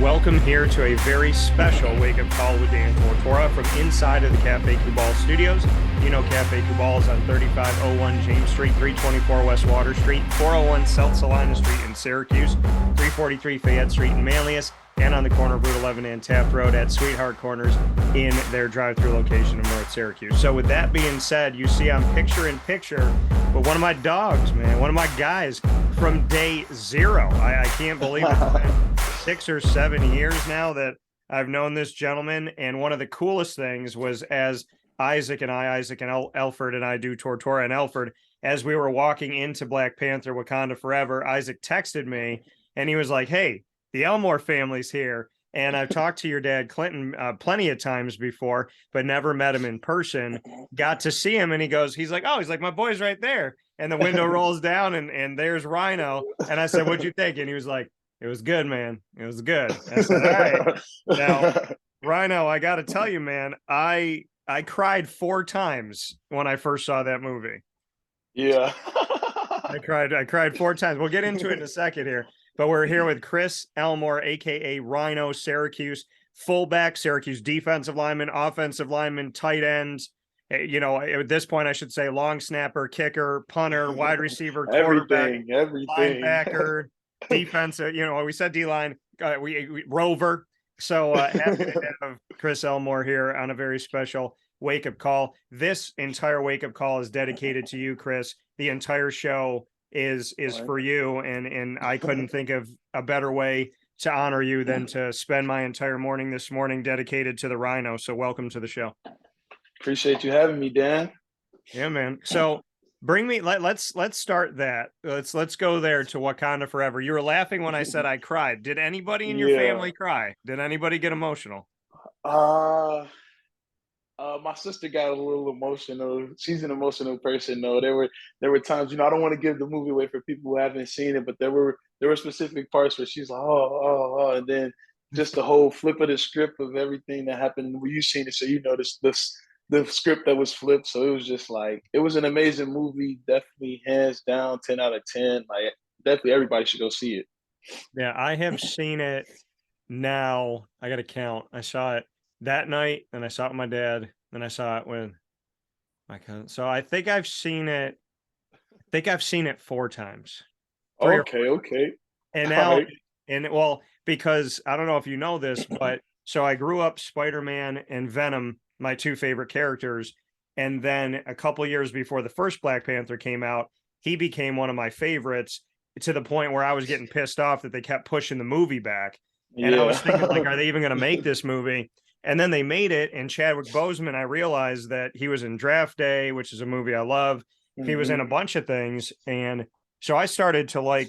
Welcome here to a very special wake-up call with Dan Tortora from inside of the Cafe Kubal studios. You know Cafe Kubal is on 3501 James Street, 324 West Water Street, 401 South Salina Street in Syracuse, 343 Fayette Street in Manlius, and on the corner of Route 11 and Taft Road at Sweetheart Corners in their drive-through location in North Syracuse. So with that being said, you see I'm picture-in-picture with one of my dogs, man, one of my guys from day zero. I can't believe it's been 6 or 7 years now that I've known this gentleman. And one of the coolest things was as Isaac and Alfred and I do Tortora and Alfred, as we were walking into Black Panther Wakanda Forever, Isaac texted me and he was like, hey, the Elmore family's here. And I've talked to your dad, Clinton, plenty of times before, but never met him in person. Got to see him and he's like, my boy's right there. And the window rolls down and there's Rhino. And I said, what'd you think? And he was like, it was good, man. It was good. I said, all right. Now, Rhino, I got to tell you, man, I cried 4 times when I first saw that movie. Yeah. I cried 4 times. We'll get into it in a second here. But we're here with Chris Elmore, a.k.a. Rhino, Syracuse, fullback, Syracuse defensive lineman, offensive lineman, tight ends. You know, at this point, I should say long snapper, kicker, punter, wide receiver, quarterback, everything. linebacker, defensive. You know, we said D-line, we rover. So happy to have Chris Elmore here on a very special wake-up call. This entire wake-up call is dedicated to you, Chris. The entire show is for you, and I couldn't think of a better way to honor you than to spend my entire morning this morning dedicated to the Rhino. So welcome to the show. Appreciate you having me, Dan. Yeah, man. So bring me, let's start that. Let's go there to Wakanda Forever. You were laughing when I said I cried. Did anybody in your family cry? Did anybody get emotional? My sister got a little emotional. She's an emotional person, though. There were times, I don't want to give the movie away for people who haven't seen it, but there were specific parts where she's like, oh, and then just the whole flip of the script of everything that happened. When you seen it, so this the script that was flipped. So it was just like, it was an amazing movie. Definitely hands down, 10 out of 10. Like, definitely everybody should go see it. Yeah, I have seen it now. I got to count. I saw it that night, and I saw it with my dad, and I saw it with my cousin. So I think I've seen it 4 times. Okay. And now, well, because I don't know if you know this, but so I grew up Spider-Man and Venom, my 2 favorite characters. And then a couple years before the first Black Panther came out, he became one of my favorites, to the point where I was getting pissed off that they kept pushing the movie back. And I was thinking, like, are they even going to make this movie? And then they made it, and Chadwick Boseman, I realized that he was in Draft Day, which is a movie I love. Mm-hmm. He was in a bunch of things. And so I started to I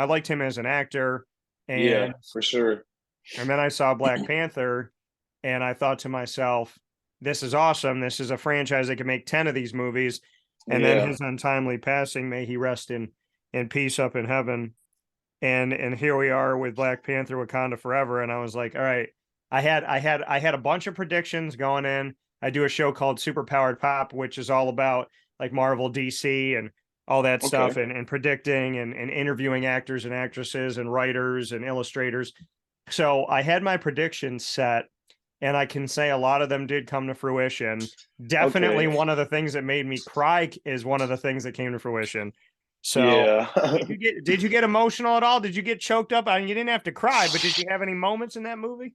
liked him as an actor. And yeah, for sure. And then I saw Black Panther, and I thought to myself, this is awesome. This is a franchise that can make 10 of these movies. And then his untimely passing, may he rest in peace up in heaven. And here we are with Black Panther Wakanda Forever. And I was like, all right, I had a bunch of predictions going in. I do a show called Superpowered Pop, which is all about like Marvel, DC, and all that stuff, and predicting and interviewing actors and actresses and writers and illustrators. So I had my predictions set, and I can say a lot of them did come to fruition. Definitely one of the things that made me cry is one of the things that came to fruition. So did you get emotional at all? Did you get choked up? I mean, you didn't have to cry, but did you have any moments in that movie?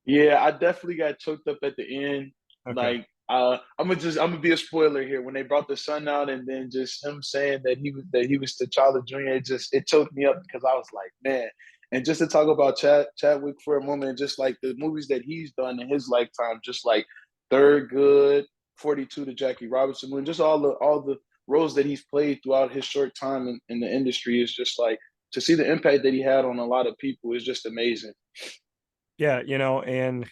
Yeah, I definitely got choked up at the end. Okay. Like, I'm gonna be a spoiler here. When they brought the son out, and then just him saying that he was T'Challa Jr., it choked me up, because I was like, man. And just to talk about Chadwick for a moment, and just like the movies that he's done in his lifetime, just like Third Good, 42 to Jackie Robinson, and just all the roles that he's played throughout his short time in the industry, is just like, to see the impact that he had on a lot of people is just amazing. Yeah, and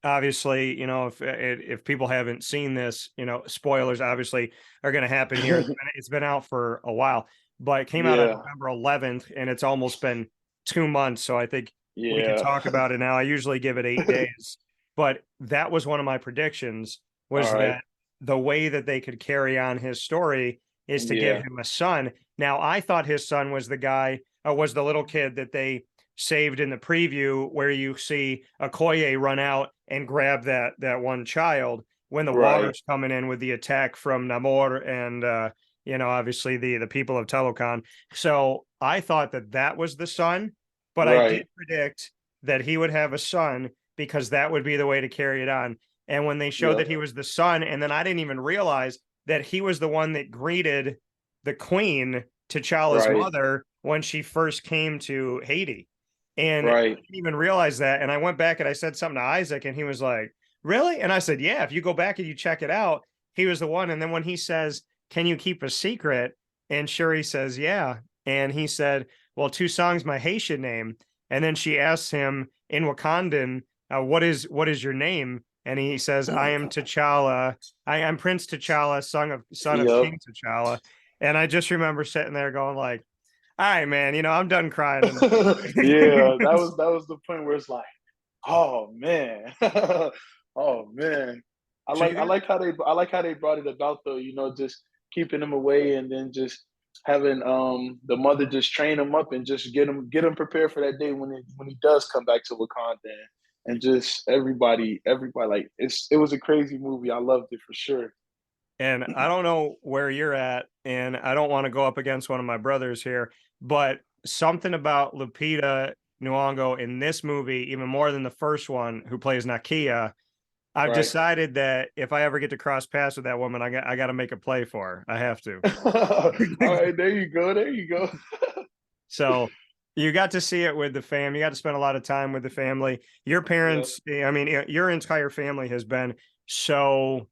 obviously, if people haven't seen this, spoilers obviously are going to happen here. It's been out for a while, but it came out on November 11th, and it's almost been 2 months. So I think we can talk about it now. I usually give it 8 days, but that was one of my predictions, was that the way that they could carry on his story is to give him a son. Now, I thought his son was the guy, was the little kid that they saved in the preview where you see Okoye run out and grab that one child when the Right. water's coming in with the attack from Namor and obviously the people of Telokan. So I thought that was the son, but I Right. did predict that he would have a son because that would be the way to carry it on. And when they showed Yep. that he was the son, and then I didn't even realize that he was the one that greeted the queen, T'Challa's Right. mother, when she first came to Haiti. And I Right. didn't even realize that. And I went back and I said something to Isaac, and he was like, really? And I said, yeah, if you go back and you check it out, he was the one. And then when he says, can you keep a secret? And Shuri says, yeah. And he said, well, two songs, my Haitian name. And then she asks him in Wakandan, what is your name? And he says, I am T'Challa. I am Prince T'Challa, son of Yep. King T'Challa. And I just remember sitting there going like, all right, man, I'm done crying in the Yeah, movie. that was the point where it's like, oh man, oh man. So you got I like how they brought it about though. Just keeping him away and then just having the mother just train him up and just get him prepared for that day when he does come back to Wakanda and just everybody like it was a crazy movie. I loved it for sure. and I don't know where you're at, and I don't want to go up against one of my brothers here, but something about Lupita Nyong'o in this movie, even more than the first one, who plays Nakia, I've Right. decided that if I ever get to cross paths with that woman, I got to make a play for her. I have to. All right, there you go. There you go. So you got to see it with the fam. You got to spend a lot of time with the family. Your Yeah. parents, I mean, your entire family has been so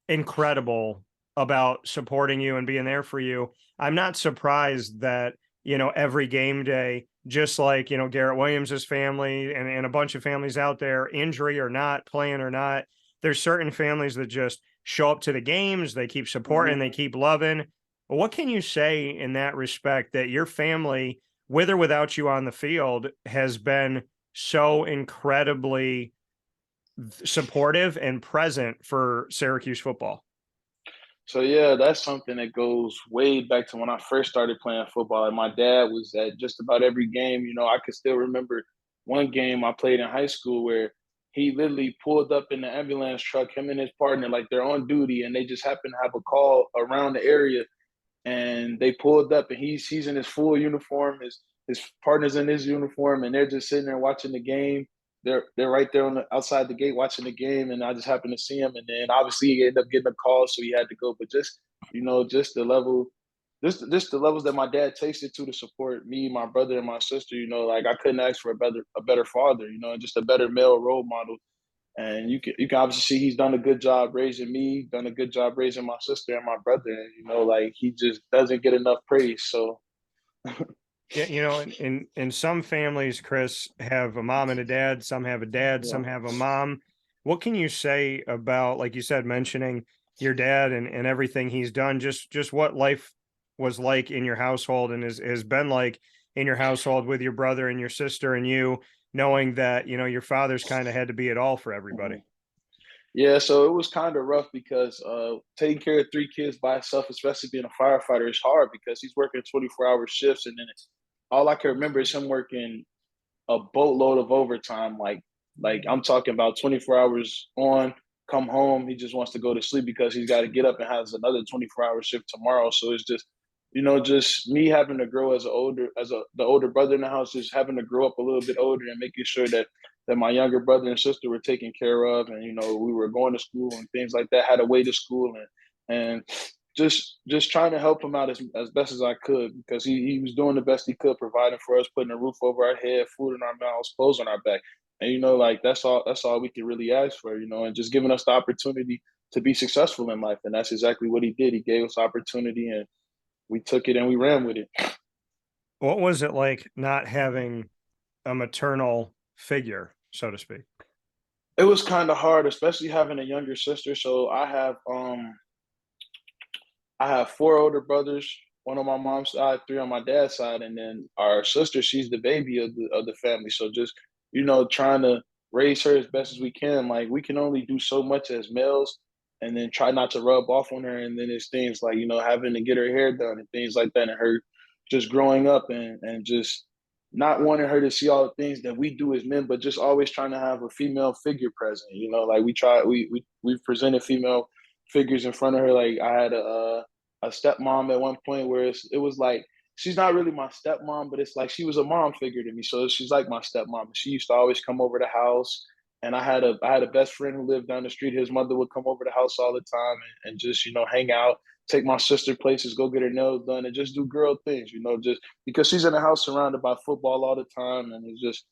incredible about supporting you and being there for you. I'm not surprised that, every game day, just like, Garrett Williams's family and a bunch of families out there, injury or not, playing or not, there's certain families that just show up to the games, they keep supporting, Mhm. they keep loving. What can you say in that respect that your family, with or without you on the field, has been so incredibly supportive and present for Syracuse football? So yeah, that's something that goes way back to when I first started playing football. Like my dad was at just about every game. I could still remember one game I played in high school where he literally pulled up in the ambulance truck, him and his partner, like they're on duty, and they just happened to have a call around the area, and they pulled up, and he's in his full uniform, his partner's in his uniform, and they're just sitting there watching the game. They're right there on the outside the gate watching the game, and I just happened to see him, and then obviously he ended up getting a call, so he had to go. But just just the level, just the levels that my dad takes it to support me, my brother, and my sister. Like I couldn't ask for a better father, and just a better male role model. And you can obviously see he's done a good job raising me, done a good job raising my sister and my brother. And, like he just doesn't get enough praise. So Yeah, in some families, Chris, have a mom and a dad, some have a dad, yeah. some have a mom. What can you say about, like you said, mentioning your dad and everything he's done, just what life was like in your household and has been like in your household with your brother and your sister and you, knowing that, your father's kind of had to be it all for Mhm. everybody. Yeah, so it was kind of rough because taking care of three kids by himself, especially being a firefighter, is hard because he's working 24-hour shifts, and then all I can remember is him working a boatload of overtime. Like I'm talking about 24 hours on, come home, he just wants to go to sleep because he's got to get up and has another 24-hour shift tomorrow. So it's just just me having to grow the older brother in the house, just having to grow up a little bit older and making sure that my younger brother and sister were taken care of, and we were going to school and things like that, had a way to school, and just trying to help him out as best as I could because he was doing the best he could, providing for us, putting a roof over our head, food in our mouths, clothes on our back. And like that's all we can really ask for, and just giving us the opportunity to be successful in life. And that's exactly what he did. He gave us opportunity and we took it and we ran with it. What was it like not having a maternal figure, so to speak? It was kind of hard, especially having a younger sister. So I have four older brothers, one on my mom's side, three on my dad's side, and then our sister, she's the baby of the family. So just, trying to raise her as best as we can. Like we can only do so much as males and then try not to rub off on her. And then it's things like, having to get her hair done and things like that. And her just growing up and just not wanting her to see all the things that we do as men, but just always trying to have a female figure present. You know, like we presented female figures in front of her. Like I had a stepmom at one point where it was like she's not really my stepmom, but it's like she was a mom figure to me. So she's like my stepmom. She used to always come over the house. And I had a best friend who lived down the street. His mother would come over the house all the time and just, you know, hang out, take my sister places, go get her nails done, and just do girl things, you know, just because she's in the house surrounded by football all the time. And it's just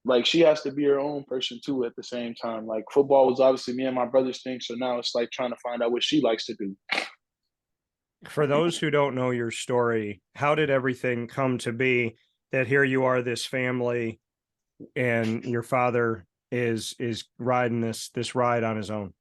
like she has to be her own person too at the same time. Like football was obviously me and my brother's thing. So now it's like trying to find out what she likes to do. For those who don't know your story, how did everything come to be that here you are, this family, and your father is riding this ride on his own?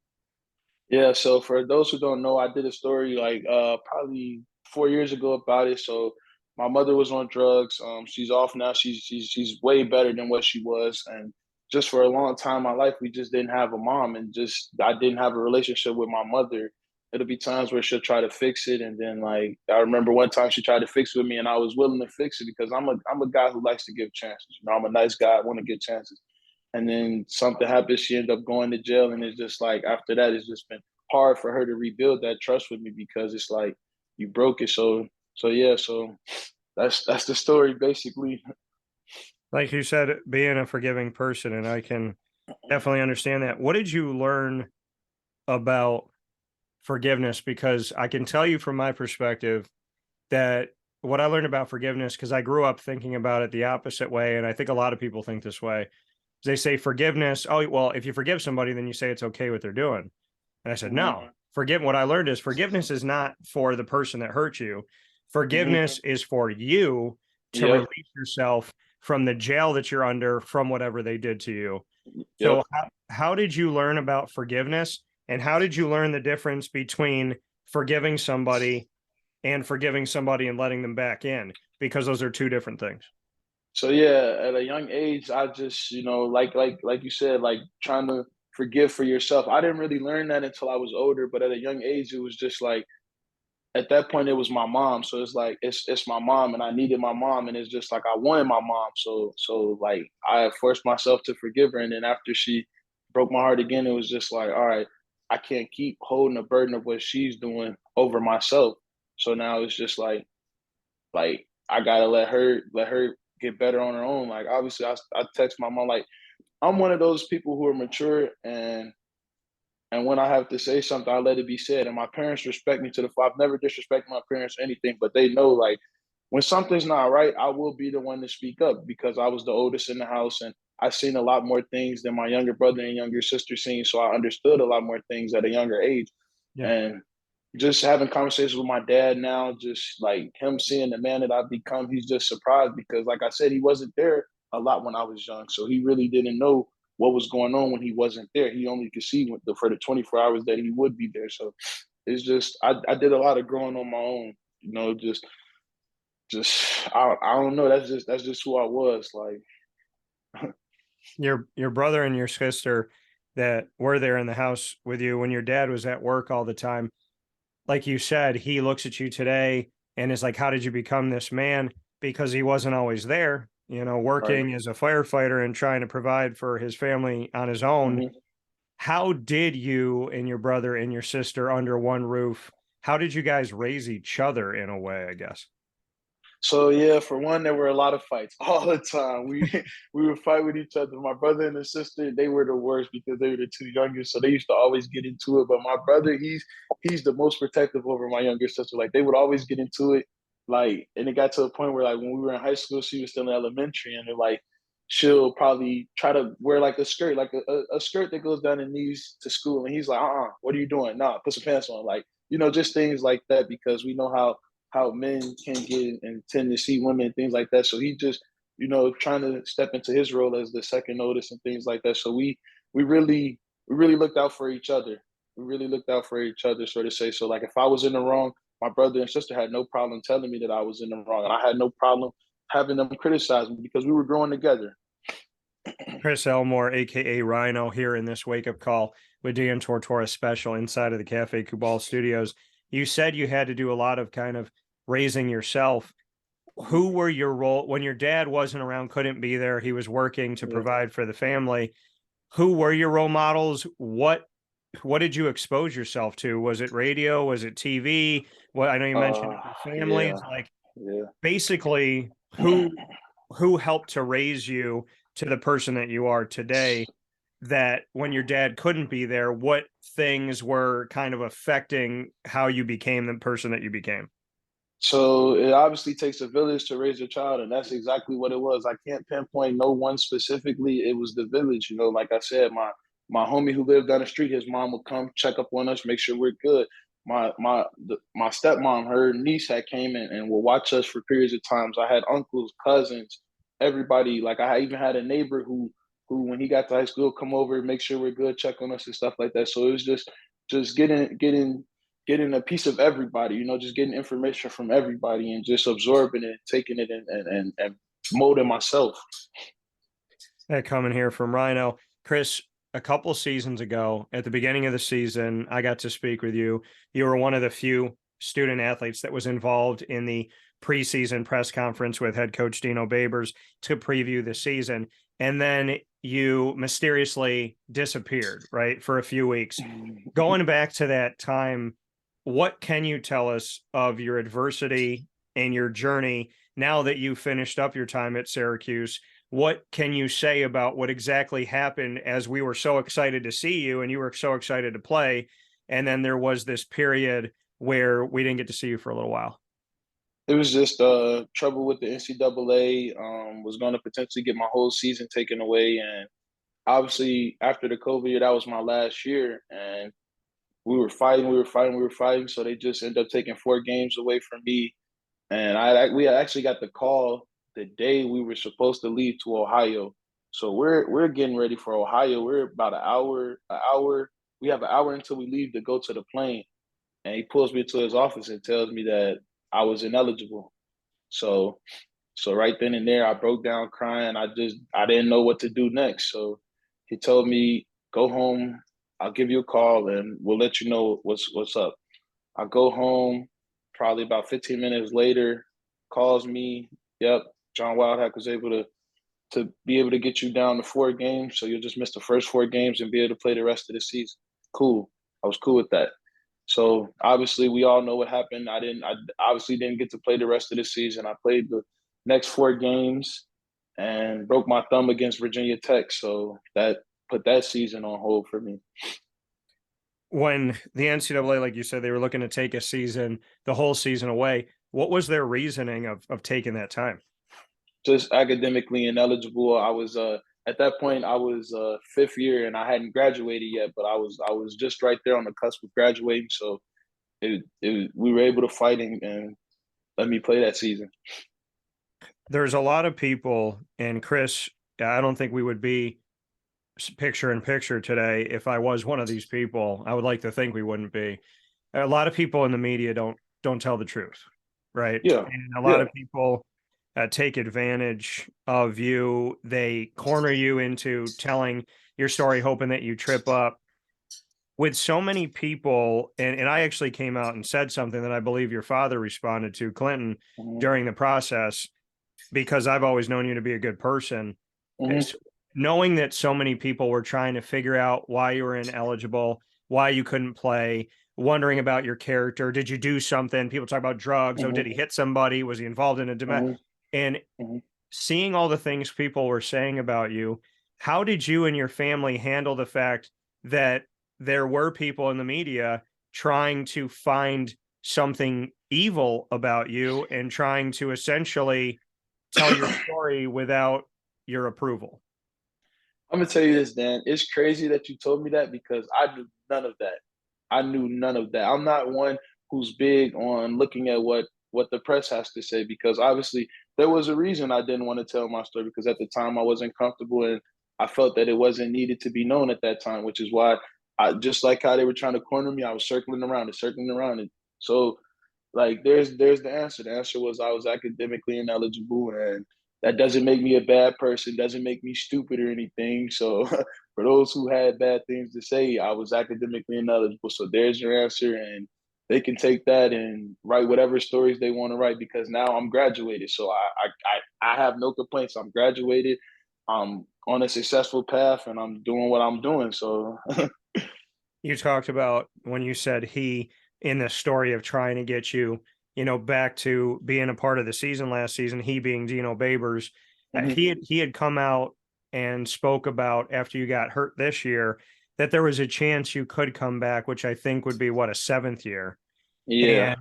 Yeah, so for those who don't know, I did a story like probably 4 years ago about it. So my mother was on drugs. She's off now. She's way better than what she was. And just for a long time in my life, we just didn't have a mom, and just I didn't have a relationship with my mother. It'll be times where she'll try to fix it, and then like I remember one time she tried to fix it with me, and I was willing to fix it because I'm a guy who likes to give chances. You know, I'm a nice guy. I want to give chances. And then something happened. She ended up going to jail, and it's just like after that, it's just been hard for her to rebuild that trust with me because it's like you broke it. So yeah, so that's the story basically. Like you said, being a forgiving person, and I can definitely understand that. What did you learn about forgiveness? Because I can tell you from my perspective that what I learned about forgiveness, because I grew up thinking about it the opposite way, and I think a lot of people think this way. They say forgiveness. Oh, well, if you forgive somebody, then you say it's okay what they're doing. And I said, no, what I learned is forgiveness is not for the person that hurt you. Forgiveness is for you to Yep. release yourself from the jail that you're under from whatever they did to you. Yep. So how did you learn about forgiveness, and how did you learn the difference between forgiving somebody and letting them back in? Because those are two different things. So yeah, at a young age, I just, you know, like you said, like trying to forgive for yourself. I didn't really learn that until I was older, but at a young age, it was just like at that point it was my mom. So it's like it's my mom, and I needed my mom, and it's just like I wanted my mom. So like I forced myself to forgive her, and then after she broke my heart again, it was just like, all right, I can't keep holding the burden of what she's doing over myself. So now it's just like I gotta let her get better on her own. Like obviously I text my mom like I'm one of those people who are mature, and when I have to say something, I let it be said. And my parents respect me to the full. I've never disrespected my parents or anything, but they know like when something's not right, I will be the one to speak up because I was the oldest in the house, and I've seen a lot more things than my younger brother and younger sister seen. So I understood a lot more things at a younger age. Yeah. And just having conversations with my dad now, just like him seeing the man that I've become, he's just surprised because, like I said, he wasn't there a lot when I was young. So he really didn't know what was going on when he wasn't there. He only could see for the 24 hours that he would be there. So it's just, I did a lot of growing on my own, you know, I don't know. That's just who I was. Like, Your brother and your sister that were there in the house with you when your dad was at work all the time, like you said, he looks at you today and is like, how did you become this man? Because he wasn't always there, you know, right. working as a firefighter and trying to provide for his family on his own. Mm-hmm. How did you and your brother and your sister under one roof? How did you guys raise each other in a way, I guess? So yeah, for one, there were a lot of fights all the time. We would fight with each other. My brother and his sister, they were the worst because they were the two youngest, so they used to always get into it. But my brother, he's the most protective over my younger sister. Like they would always get into it. Like, and it got to a point where like when we were in high school, she was still in elementary, and they're like she'll probably try to wear like a skirt, like a skirt that goes down the knees to school, and he's like, what are you doing? Nah, put some pants on. Like, you know, just things like that because we know how men can get and tend to see women and things like that. So he just, you know, trying to step into his role as the second oldest and things like that. So we really looked out for each other. We really looked out for each other, so to say. So like if I was in the wrong, my brother and sister had no problem telling me that I was in the wrong. And I had no problem having them criticize me because we were growing together. Chris Elmore, aka Rhino, here in this wake up call with Dan Tortora special inside of the Cafe Kubal studios. You said you had to do a lot of kind of raising yourself. who were your role when your dad wasn't around, couldn't be there, he was working to Yeah. provide for the family? Who were your role models? What did you expose yourself to? Was it radio? Was it TV? Well, I know you mentioned Uh, your family. yeah, It's like yeah. basically who helped to raise you to the person that you are today, that when your dad couldn't be there, what things were kind of affecting how you became the person that you became? So it obviously takes a village to raise a child, and that's exactly what it was. I can't pinpoint no one specifically. It was the village, you know. Like I said, my homie who lived down the street, his mom would come check up on us, make sure we're good. My stepmom, her niece had came in and would watch us for periods of times. I had uncles, cousins, everybody. Like I even had a neighbor who when he got to high school, come over, make sure we're good, check on us and stuff like that. So it was just getting a piece of everybody, you know, just getting information from everybody and just absorbing it, taking it and molding myself. Coming here from Rhino. Chris, a couple seasons ago, at the beginning of the season, I got to speak with you. You were one of the few student athletes that was involved in the preseason press conference with head coach Dino Babers to preview the season. And then you mysteriously disappeared, right, for a few weeks. Going back to that time, what can you tell us of your adversity and your journey now that you finished up your time at Syracuse? What can you say about what exactly happened, as we were so excited to see you and you were so excited to play, and then there was this period where we didn't get to see you for a little while? It was just trouble with the NCAA. Was going to potentially get my whole season taken away, and obviously after the COVID year, that was my last year, and we were fighting. So they just ended up taking 4 games away from me, and we actually got the call the day we were supposed to leave to Ohio. So we're getting ready for Ohio. We're about an hour. We have an hour until we leave to go to the plane, and he pulls me to his office and tells me that I was ineligible. So so right then and there, I broke down crying. I didn't know what to do next. So he told me, go home. I'll give you a call and we'll let you know what's up. I go home, probably about 15 minutes later, calls me. Yep, John Wildhack was able to be able to get you down to 4 games, so you'll just miss the first 4 games and be able to play the rest of the season. Cool. I was cool with that. So obviously, we all know what happened. I obviously didn't get to play the rest of the season. I played the next 4 games and broke my thumb against Virginia Tech. So that put that season on hold for me. When the NCAA, like you said, they were looking to take the whole season away, what was their reasoning of taking that time? Just academically ineligible. I was at that point I was fifth year and I hadn't graduated yet, but I was just right there on the cusp of graduating. So we were able to fight and let me play that season. There's a lot of people, and Chris, I don't think we would be picture in picture today if I was one of these people. I would like to think we wouldn't be. A lot of people in the media don't tell the truth, right? Yeah, And a lot yeah. of people take advantage of you. They corner you into telling your story, hoping that you trip up. With so many people, and I actually came out and said something that I believe your father responded to, Clinton, Mm-hmm. during the process, because I've always known you to be a good person. Mm-hmm. It's knowing that so many people were trying to figure out why you were ineligible, why you couldn't play, wondering about your character. Did you do something? People talk about drugs. Oh, did Mm-hmm. he hit somebody? Was he involved in a Mm-hmm. and Mm-hmm. seeing all the things people were saying about you, how did you and your family handle the fact that there were people in the media trying to find something evil about you and trying to essentially tell your story without your approval? I'm gonna tell you this, Dan. It's crazy that you told me that because I knew none of that. I knew none of that. I'm not one who's big on looking at what the press has to say because obviously there was a reason I didn't want to tell my story because at the time I wasn't comfortable and I felt that it wasn't needed to be known at that time, which is why I just like how they were trying to corner me, I was circling around and circling around it. So like there's the answer. The answer was I was academically ineligible and that doesn't make me a bad person, doesn't make me stupid or anything. So for those who had bad things to say, I was academically ineligible. So there's your answer. And they can take that and write whatever stories they want to write because now I'm graduated. So I have no complaints. I'm graduated. I'm on a successful path and I'm doing what I'm doing. So You talked about when you said he in the story of trying to get you, back to being a part of the season last season, he being Dino Babers. mhm. He had come out and spoke about after you got hurt this year that there was a chance you could come back, which I think would be what, a seventh year. Yeah.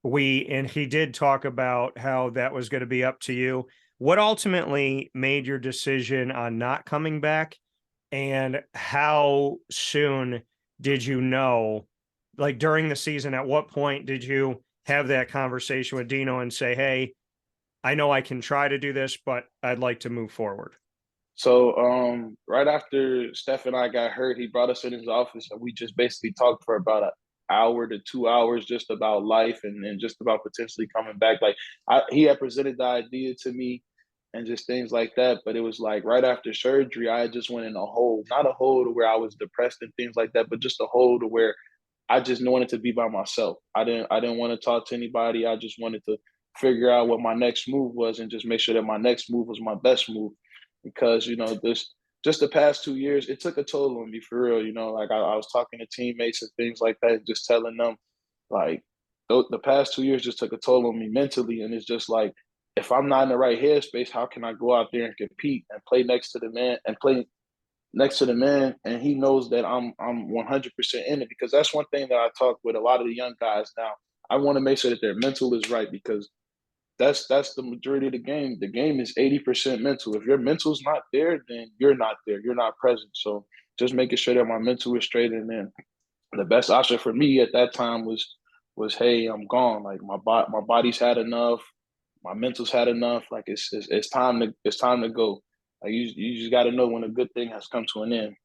And he did talk about how that was going to be up to you. What ultimately made your decision on not coming back, and how soon did you know, like during the season, at what point did you have that conversation with Dino and say, hey, I know I can try to do this, but I'd like to move forward? So right after Steph and I got hurt, he brought us in his office and we just basically talked for about an hour to 2 hours just about life and just about potentially coming back. Like he had presented the idea to me and just things like that. But it was like right after surgery, I just went in a hole, not a hole to where I was depressed and things like that, but just a hole to where I just wanted to be by myself. I didn't want to talk to anybody. I just wanted to figure out what my next move was and just make sure that my next move was my best move. Because, this just the past 2 years, it took a toll on me for real. Like I was talking to teammates and things like that, just telling them like the past 2 years just took a toll on me mentally. And it's just like if I'm not in the right headspace, how can I go out there and compete and play next to the man and play next to the man, and he knows that I'm 100% in it because that's one thing that I talk with a lot of the young guys now. I want to make sure that their mental is right because that's the majority of the game. The game is 80% mental. If your mental's not there, then you're not there. You're not present. So just making sure that my mental is straight, and then the best option for me at that time was hey, I'm gone. Like my body's had enough, my mental's had enough. Like it's time to go. Like you just got to know when a good thing has come to an end.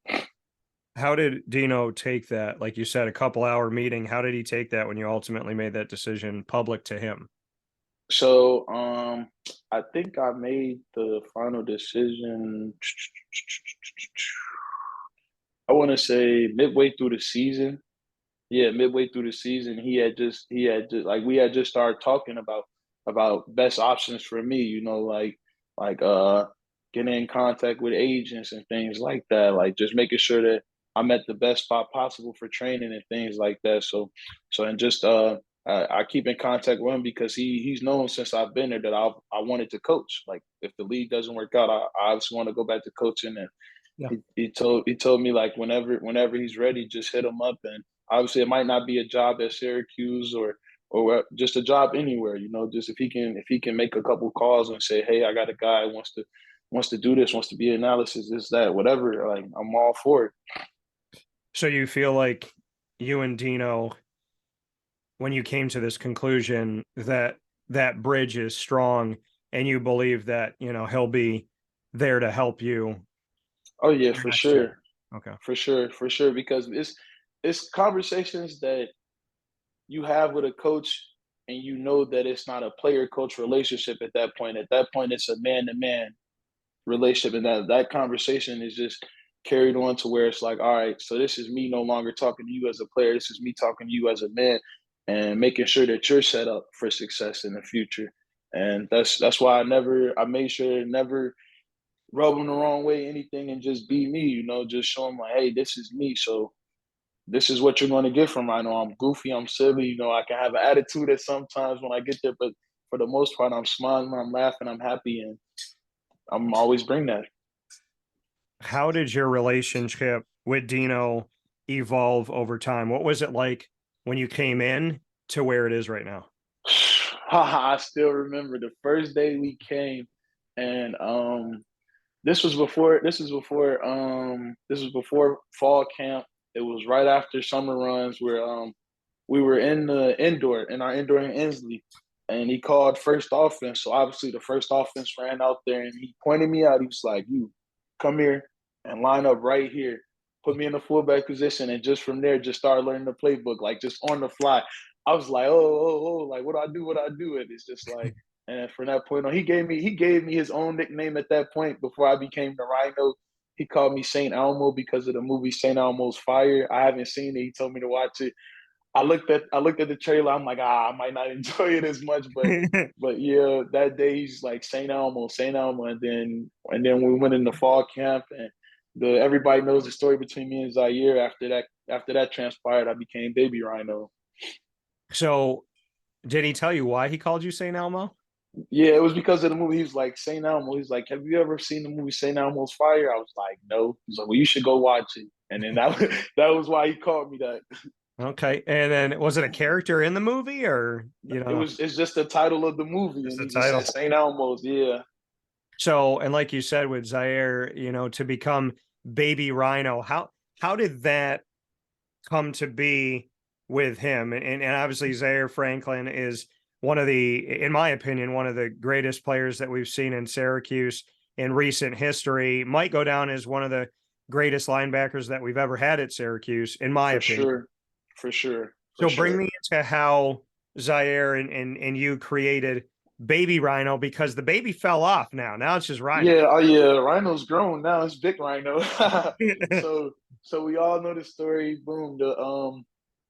How did Dino take that? Like you said, a couple hour meeting. How did he take that when you ultimately made that decision public to him? So I think I made the final decision. I want to say midway through the season. Yeah, midway through the season, he had just like we had just started talking about best options for me. Like getting in contact with agents and things like that. Like just making sure that I'm at the best spot possible for training and things like that. So and just I keep in contact with him because he's known since I've been there that I wanted to coach. Like if the league doesn't work out, I just want to go back to coaching. And Yeah. he told me like whenever he's ready, just hit him up. And obviously it might not be a job at Syracuse or just a job anywhere. Just if he can make a couple calls and say, hey, I got a guy who wants to do this, wants to be analysis, this, that, whatever. Like I'm all for it. So you feel like you and Dino, when you came to this conclusion that that bridge is strong, and you believe that, he'll be there to help you Oh yeah, your for next chapter. sure, Okay. for sure. Because it's conversations that you have with a coach, and you know that it's not a player coach relationship at that point. At that point, it's a man to man relationship, and that conversation is just carried on to where it's like, all right, so this is me no longer talking to you as a player. This is me talking to you as a man, and making sure that you're set up for success in the future. And that's why I made sure to never rub them the wrong way, anything, and just be me. Just show them like, hey, this is me. So this is what you're going to get from Rhino. I'm goofy, I'm silly. I can have an attitude at sometimes when I get there, but for the most part, I'm smiling, I'm laughing, I'm happy, and I'm always bring that. How did your relationship with Dino evolve over time? What was it like when you came in to where it is right now? I still remember the first day we came, and this was before fall camp. It was right after summer runs where we were in our indoor in Inslee, and he called first offense. So obviously the first offense ran out there, and he pointed me out. He was like, "You come here and line up right here." Put me in the fullback position, and just from there, just started learning the playbook, like just on the fly. I was like, oh, like what do I do? What do I do? And it's just like, and from that point on, he gave me his own nickname at that point before I became the Rhino. He called me Saint Elmo because of the movie Saint Elmo's Fire. I haven't seen it. He told me to watch it. I looked at the trailer. I'm like, I might not enjoy it as much, but yeah, that day he's like St. Elmo, and then we went into fall camp, and the everybody knows the story between me and Zaire. After that transpired, I became Baby Rhino. So did he tell you why he called you St. Elmo? Yeah, it was because of the movie. He was like St. Elmo. He's like, have you ever seen the movie St. Elmo's Fire? I was like, no. He's like, well, you should go watch it. And then that was why he called me that. Okay. And then was it a character in the movie or you don't know? It's just the title of the movie, Just and the he just title. said St. Elmo's. Yeah, So, and like you said with Zaire, to become Baby Rhino, how did that come to be with him? And obviously Zaire Franklin is one of the, in my opinion, one of the greatest players that we've seen in Syracuse in recent history. Might go down as one of the greatest linebackers that we've ever had at Syracuse, in my for opinion. sure, for sure, for So bring sure. me into how Zaire and you created Baby Rhino, because the baby fell off now. Now it's just Rhino. Yeah, oh yeah, Rhino's grown now. It's big Rhino. so so we all know the story. Boom.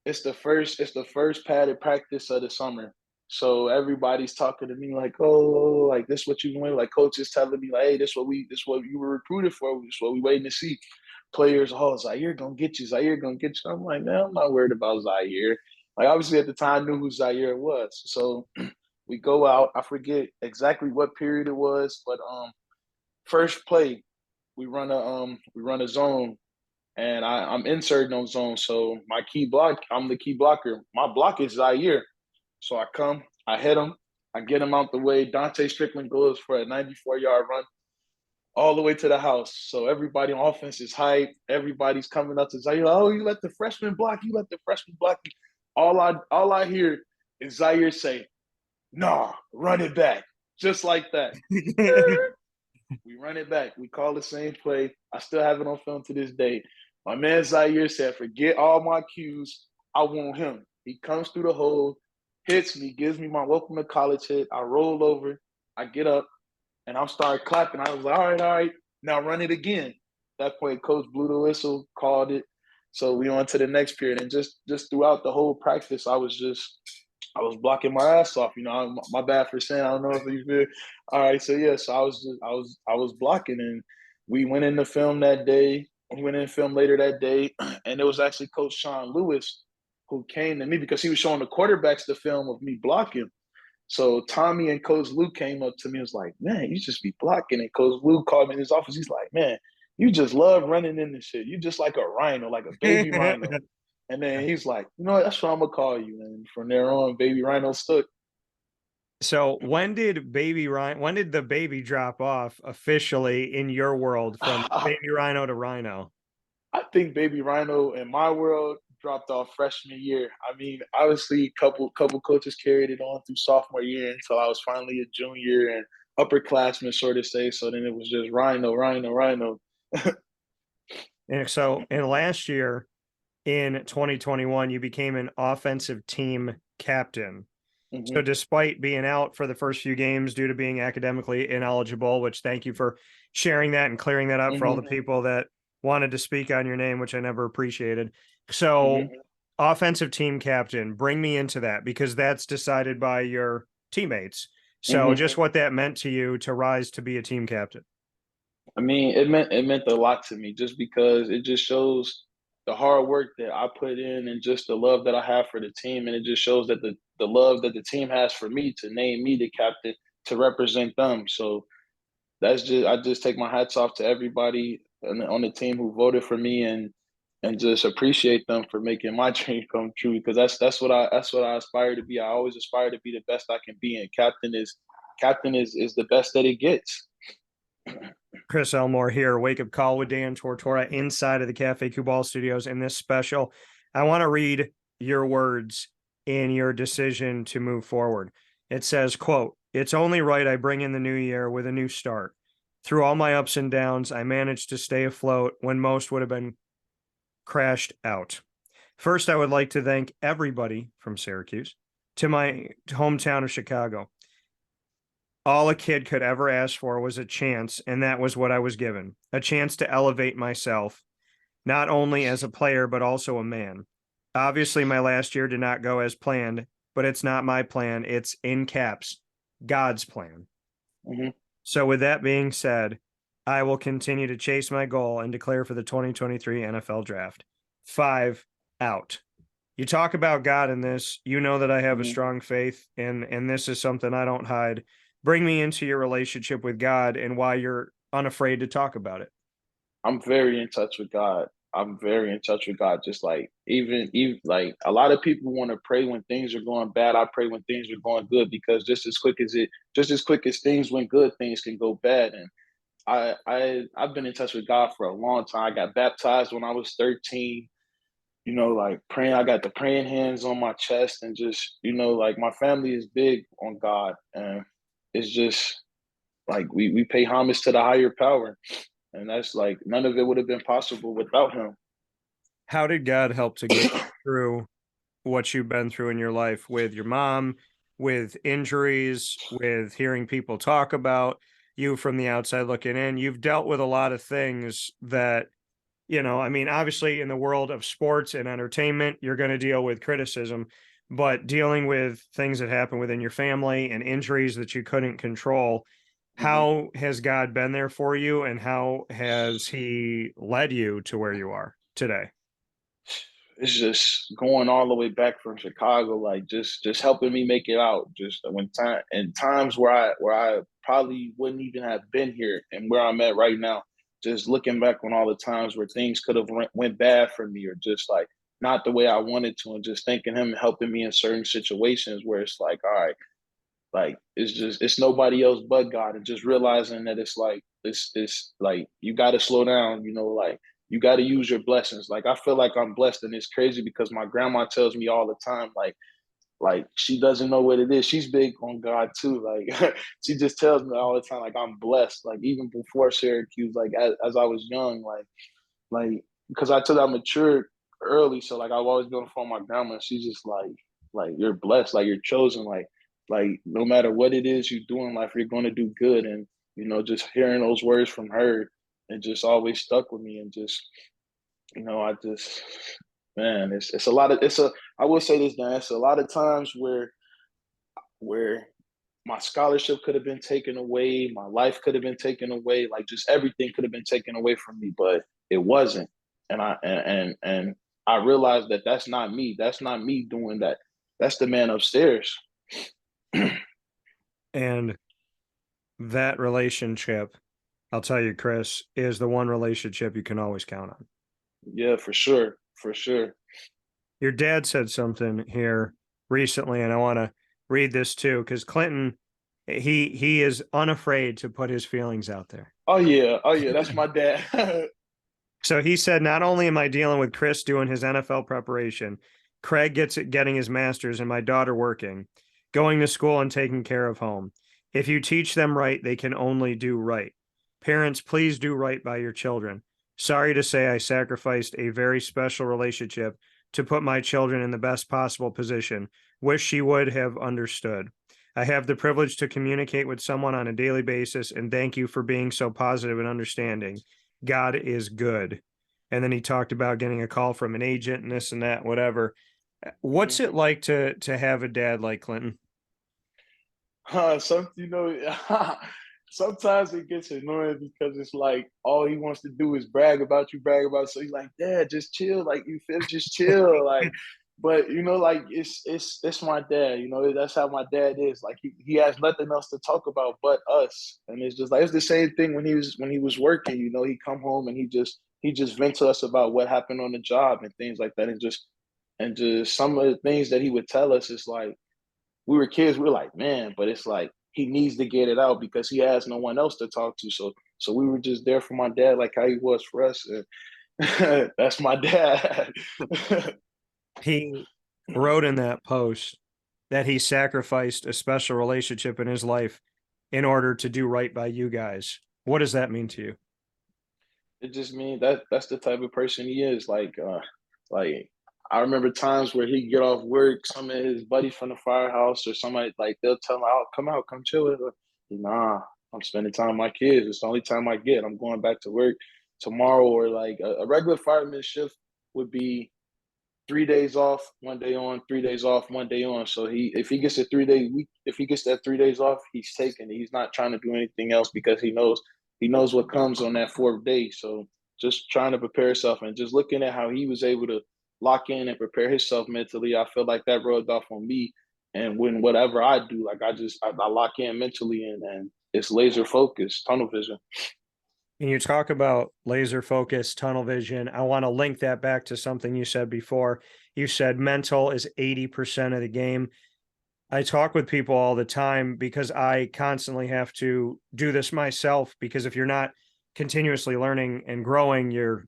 It's the first padded practice of the summer. So everybody's talking to me like, oh, like this what you want. Like coach is telling me like, hey, this what you were recruited for. This what we waiting to see. Players, oh, Zaire gonna get you. Zaire gonna get you. I'm like, man, I'm not worried about Zaire. Like obviously at the time I knew who Zaire was. So we go out. I forget exactly what period it was, but first play we run a zone, and I'm inserting on zone. So I'm the key blocker. My block is Zaire. So I hit him, I get him out the way. Dante Strickland goes for a 94-yard run all the way to the house. So everybody on offense is hyped. Everybody's coming up to Zaire. Oh, you let the freshman block. You let the freshman block. All I hear is Zaire say, "Nah, run it back," just like that. We run it back. We call the same play. I still have it on film to this day. My man Zaire said, forget all my cues. I want him. He comes through the hole, hits me, gives me my welcome to college hit. I roll over. I get up, and I'm started clapping. I was like, all right. Now run it again. At that point, coach blew the whistle, called it. So we on to the next period. And just throughout the whole practice, I was blocking my ass off. My bad for saying I don't know if you feel. All right, so yeah, so I was blocking, and we went in the film that day. We went in film later that day, and it was actually Coach Sean Lewis who came to me because he was showing the quarterbacks the film of me blocking. So Tommy and Coach Luke came up to me and was like, man, you just be blocking. And Coach Luke called me in his office. He's like, man, you just love running in this shit. You just like a rhino, like a baby rhino. And then he's like, you know what? That's what I'm gonna call you. And from there on, Baby Rhino stuck. So when did when did the baby drop off officially in your world from I Baby Rhino to Rhino? think Baby Rhino in my world dropped off freshman year. I mean, obviously, couple coaches carried it on through sophomore year until I was finally a junior and upperclassman, sort of say. So then it was just Rhino, Rhino, Rhino. And so in last year in 2021, you became an offensive team captain. So Mm-hmm. despite being out for the first few games due to being academically ineligible, which thank you for sharing that and clearing that up for all Mm-hmm. the people that wanted to speak on your name, which I never appreciated. So Mm-hmm. offensive team captain, bring me into that because that's decided by your teammates. So Mm-hmm. just what that meant to you to rise to be a team captain. I mean, it meant a lot to me just because it just shows the hard work that I put in and just the love that I have for the team. And it just shows that the love that the team has for me to name me the captain to represent them. So I just take my hats off to everybody on the team who voted for me and just appreciate them for making my dream come true because that's what I aspire to be. I always aspire to be the best I can be, and captain is the best that it gets. Chris Elmore here, Wake Up Call with Dan Tortora inside of the Cafe Cubal studios. In this special, I want to read your words in your decision to move forward. It says, quote, "It's only right I bring in the new year with a new start. Through all my ups and downs, I managed to stay afloat when most would have been crashed out. First, I would like to thank everybody from Syracuse to my hometown of Chicago. All a kid could ever ask for was a chance, and that was what I was given, a chance to elevate myself, not only as a player, but also a man. Obviously, my last year did not go as planned, but it's not my plan. It's in caps, God's plan. Mm-hmm. So, with that being said, I will continue to chase my goal and declare for the 2023 NFL draft. 5 out. You talk about God in this, you know that I have a Mm-hmm. strong faith, and this is something I don't hide. Bring me into your relationship with God and why you're unafraid to talk about it. I'm very in touch with God. I'm very in touch with God. Just like even like a lot of people want to pray when things are going bad. I pray when things are going good because just as quick as things went good, things can go bad. And I've been in touch with God for a long time. I got baptized when I was 13. You know, like praying. I got the praying hands on my chest, and just like my family is big on God, and it's just like we pay homage to the higher power, and that's like none of it would have been possible without him. How did God help to get you through what you've been through in your life with your mom, with injuries, with hearing people talk about you from the outside looking in? You've dealt with a lot of things that, I mean, obviously in the world of sports and entertainment, you're going to deal with criticism, but dealing with things that happen within your family and injuries that you couldn't control, Mhm. how has God been there for you and how has he led you to where you are today? It's just going all the way back from Chicago, like just helping me make it out. Just when time and times where I probably wouldn't even have been here and where I'm at right now. Just looking back on all the times where things could have went bad for me or just like not the way I wanted to, and just thanking him helping me in certain situations where it's like, all right, like it's nobody else but God, and just realizing that it's like it's like you got to slow down, like you got to use your blessings. Like I feel like I'm blessed, and it's crazy because my grandma tells me all the time, like she doesn't know what it is. She's big on God too. Like she just tells me all the time, like I'm blessed. Like even before Syracuse, like as I was young, like because I told I matured early, so like I've always been on the phone with my grandma. And she's just like you're blessed, like you're chosen, like no matter what it is you do in life, you're going to do good. And just hearing those words from her, it just always stuck with me. And just I just man, it's a lot of it's a I will say this, Dan, it's a lot of times where my scholarship could have been taken away, my life could have been taken away, like just everything could have been taken away from me, but it wasn't. And I realized that that's not me. That's not me doing that. That's the man upstairs. And that relationship, I'll tell you, Chris, is the one relationship you can always count on. Yeah, for sure. For sure. Your dad said something here recently, and I want to read this too, because Clinton, he is unafraid to put his feelings out there. Oh yeah. Oh yeah. That's my dad. So he said, not only am I dealing with Chris doing his NFL preparation, Craig getting his master's, and my daughter working, going to school and taking care of home. If you teach them right, they can only do right. Parents, please do right by your children. Sorry to say I sacrificed a very special relationship to put my children in the best possible position. Wish she would have understood. I have the privilege to communicate with someone on a daily basis, and thank you for being so positive and understanding. God is good. And then he talked about getting a call from an agent and this and that, whatever. What's it like to have a dad like Clinton? Some sometimes it gets annoying because it's like all he wants to do is brag about. So he's like, Dad, just chill, like you feel, just chill, like. But like it's my dad. That's how my dad is. Like he has nothing else to talk about but us, and it's just like it's the same thing when he was working. He come home and he just vent to us about what happened on the job and things like that, and just some of the things that he would tell us is like we were kids, we were like, man, but it's like he needs to get it out because he has no one else to talk to. So we were just there for my dad, like how he was for us. And that's my dad. He wrote in that post that he sacrificed a special relationship in his life in order to do right by you guys. What does that mean to you? It just means that's the type of person he is. Like I remember times where he'd get off work, some of his buddies from the firehouse or somebody like they'll tell him, "Oh, come out, come chill with us." Nah, I'm spending time with my kids. It's the only time I get. I'm going back to work tomorrow, or like a regular fireman shift would be 3 days off, 1 day on, 3 days off, 1 day on. So if he gets a 3 day week, if he gets that 3 days off, he's taking it. He's not trying to do anything else because he knows what comes on that fourth day. So just trying to prepare himself and just looking at how he was able to lock in and prepare himself mentally, I feel like that rubbed off on me. And when whatever I do, like I lock in mentally and it's laser focus, tunnel vision. And you talk about laser focus, tunnel vision. I want to link that back to something you said before. You said mental is 80% of the game. I talk with people all the time because I constantly have to do this myself, because if you're not continuously learning and growing, you're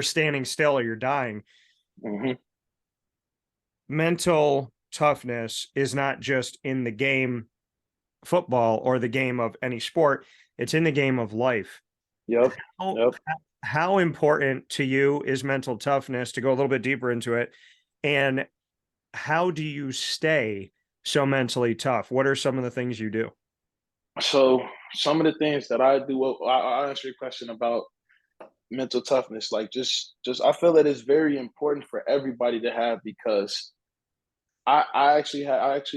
standing still or you're dying. Mm-hmm. Mental toughness is not just in the game football or the game of any sport, it's in the game of life. Yep. How, Yep. how important to you is mental toughness, to go a little bit deeper into it? And how do you stay so mentally tough? What are some of the things you do? So some of the things that I do, well, I'll answer your question about mental toughness. Like just I feel that it's very important for everybody to have because I actually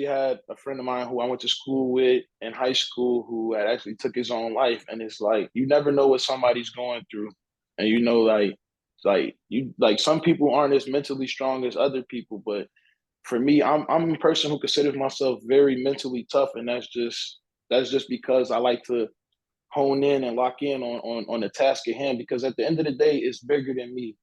had a friend of mine who I went to school with in high school who had actually took his own life, and it's like you never know what somebody's going through, and like some people aren't as mentally strong as other people, but for me, I'm a person who considers myself very mentally tough, and that's just because I like to hone in and lock in on the task at hand because at the end of the day, it's bigger than me.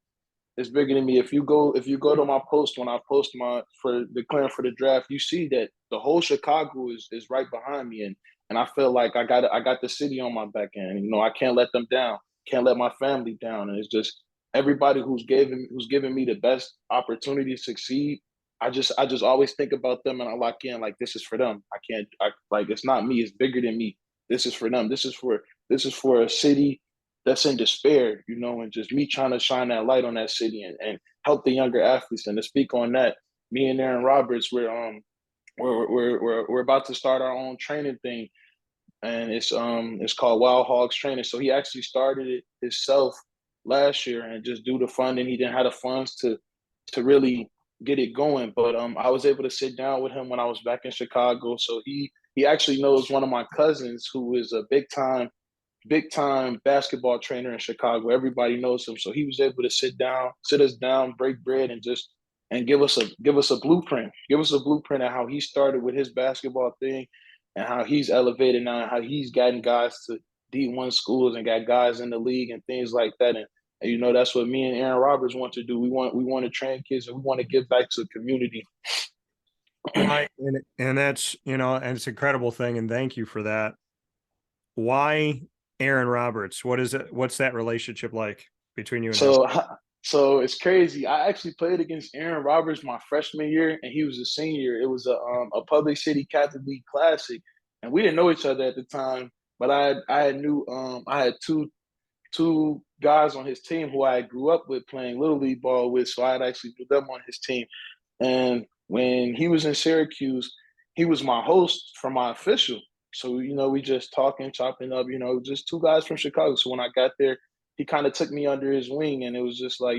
It's bigger than me. If you go to my post when I post my for declaring for the draft, you see that the whole Chicago is right behind me, and I feel like I got the city on my back end. I can't let them down. Can't let my family down, and it's just everybody who's given me the best opportunity to succeed. I just always think about them and I lock in like this is for them. Like it's not me. It's bigger than me. This is for them. This is for a city that's in despair, and just me trying to shine that light on that city and help the younger athletes. And to speak on that, me and Aaron Roberts, we're about to start our own training thing, and it's called Wild Hogs Training. So he actually started it himself last year, and just due to funding, he didn't have the funds to really get it going. But I was able to sit down with him when I was back in Chicago. So he actually knows one of my cousins who is a big time basketball trainer in Chicago. Everybody knows him, so he was able to sit us down, break bread, and give us a blueprint of how he started with his basketball thing, and how he's elevated now, and how he's gotten guys to D1 schools and got guys in the league and things like that. And that's what me and Aaron Roberts want to do. We want to train kids and we want to give back to the community. Why? And that's, and it's an incredible thing. And thank you for that. Why Aaron Roberts? What is it? What's that relationship like between you and him? So it's crazy. I actually played against Aaron Roberts my freshman year, and he was a senior. It was a Public City Catholic League Classic, and we didn't know each other at the time. But I had two guys on his team who I grew up with playing little league ball with, so I had actually put them on his team. And when he was in Syracuse, he was my host for my official. So, we just talking, chopping up, just two guys from Chicago. So when I got there, he kind of took me under his wing, and it was just like,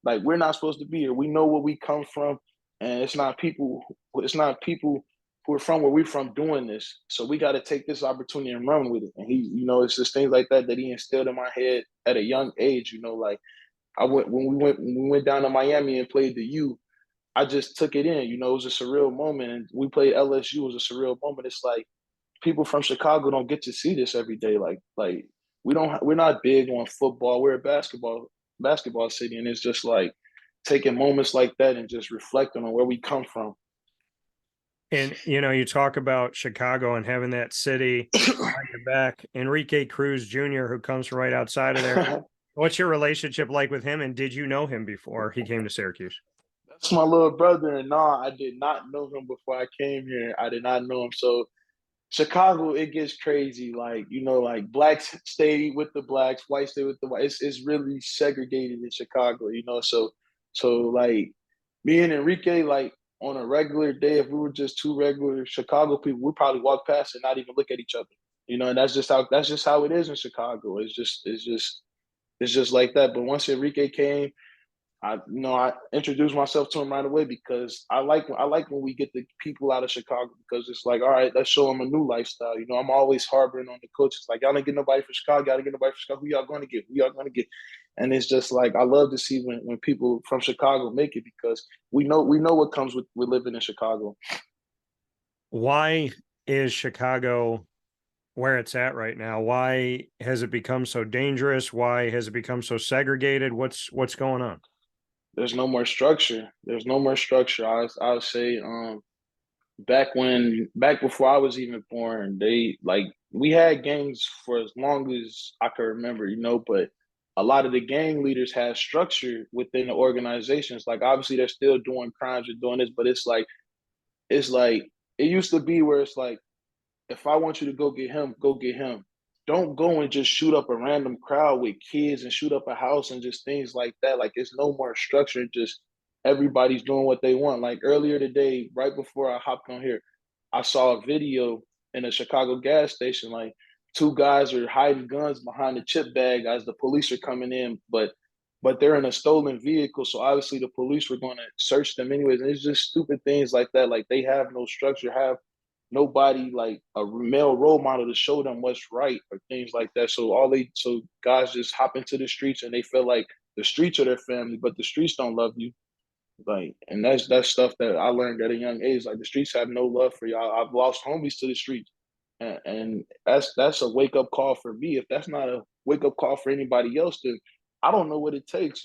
like we're not supposed to be here. We know where we come from, and it's not people who are from where we're from doing this. So we got to take this opportunity and run with it. And it's just things like that he instilled in my head at a young age. Like when we went down to Miami and played the U, I just took it in. It was a surreal moment, and we played LSU. It was a surreal moment. It's like people from Chicago don't get to see this every day. Like we're not big on football. We're a basketball city, and it's just like taking moments like that and just reflecting on where we come from. And, you talk about Chicago and having that city on your back. Enrique Cruz Jr., who comes from right outside of there. What's your relationship like with him? And did you know him before he came to Syracuse? That's my little brother, and no, I did not know him before I came here. I did not know him. So Chicago, it gets crazy. Like blacks stay with the blacks, whites stay with the whites. It's really segregated in Chicago, So like me and Enrique, like on a regular day, if we were just two regular Chicago people, we'd probably walk past and not even look at each other. And that's just how it is in Chicago. It's just like that. But once Enrique came, I introduced myself to him right away because I like when we get the people out of Chicago because it's like, all right, let's show them a new lifestyle. You know, I'm always harboring on the coaches like, y'all didn't get nobody for Chicago, y'all didn't get nobody for Chicago. Who y'all going to get? Who y'all going to get? And it's just like I love to see when people from Chicago make it because we know what comes with living in Chicago. Why is Chicago where it's at right now? Why has it become so dangerous? Why has it become so segregated? What's going on? There's no more structure. There's no more structure. I would say back before I was even born, they like we had gangs for as long as I could remember, you know, but a lot of the gang leaders had structure within the organizations. Like obviously they're still doing crimes and doing this, but it's like it used to be where it's like if I want you to go get him, go get him. Don't go and just shoot up a random crowd with kids and shoot up a house and just things like that. Like it's no more structure. Just everybody's doing what they want. Like earlier today, right before I hopped on here, I saw a video in a Chicago gas station. Like two guys are hiding guns behind the chip bag as the police are coming in, but they're in a stolen vehicle. So obviously the police were going to search them anyways. And it's just stupid things like that. Like they have no structure, have nobody like a male role model to show them what's right or things like that. So guys just hop into the streets and they feel like the streets are their family, but the streets don't love you. Like, and that's stuff that I learned at a young age. Like the streets have no love for y'all. I've lost homies to the streets, and that's a wake up call for me. If that's not a wake up call for anybody else, then I don't know what it takes.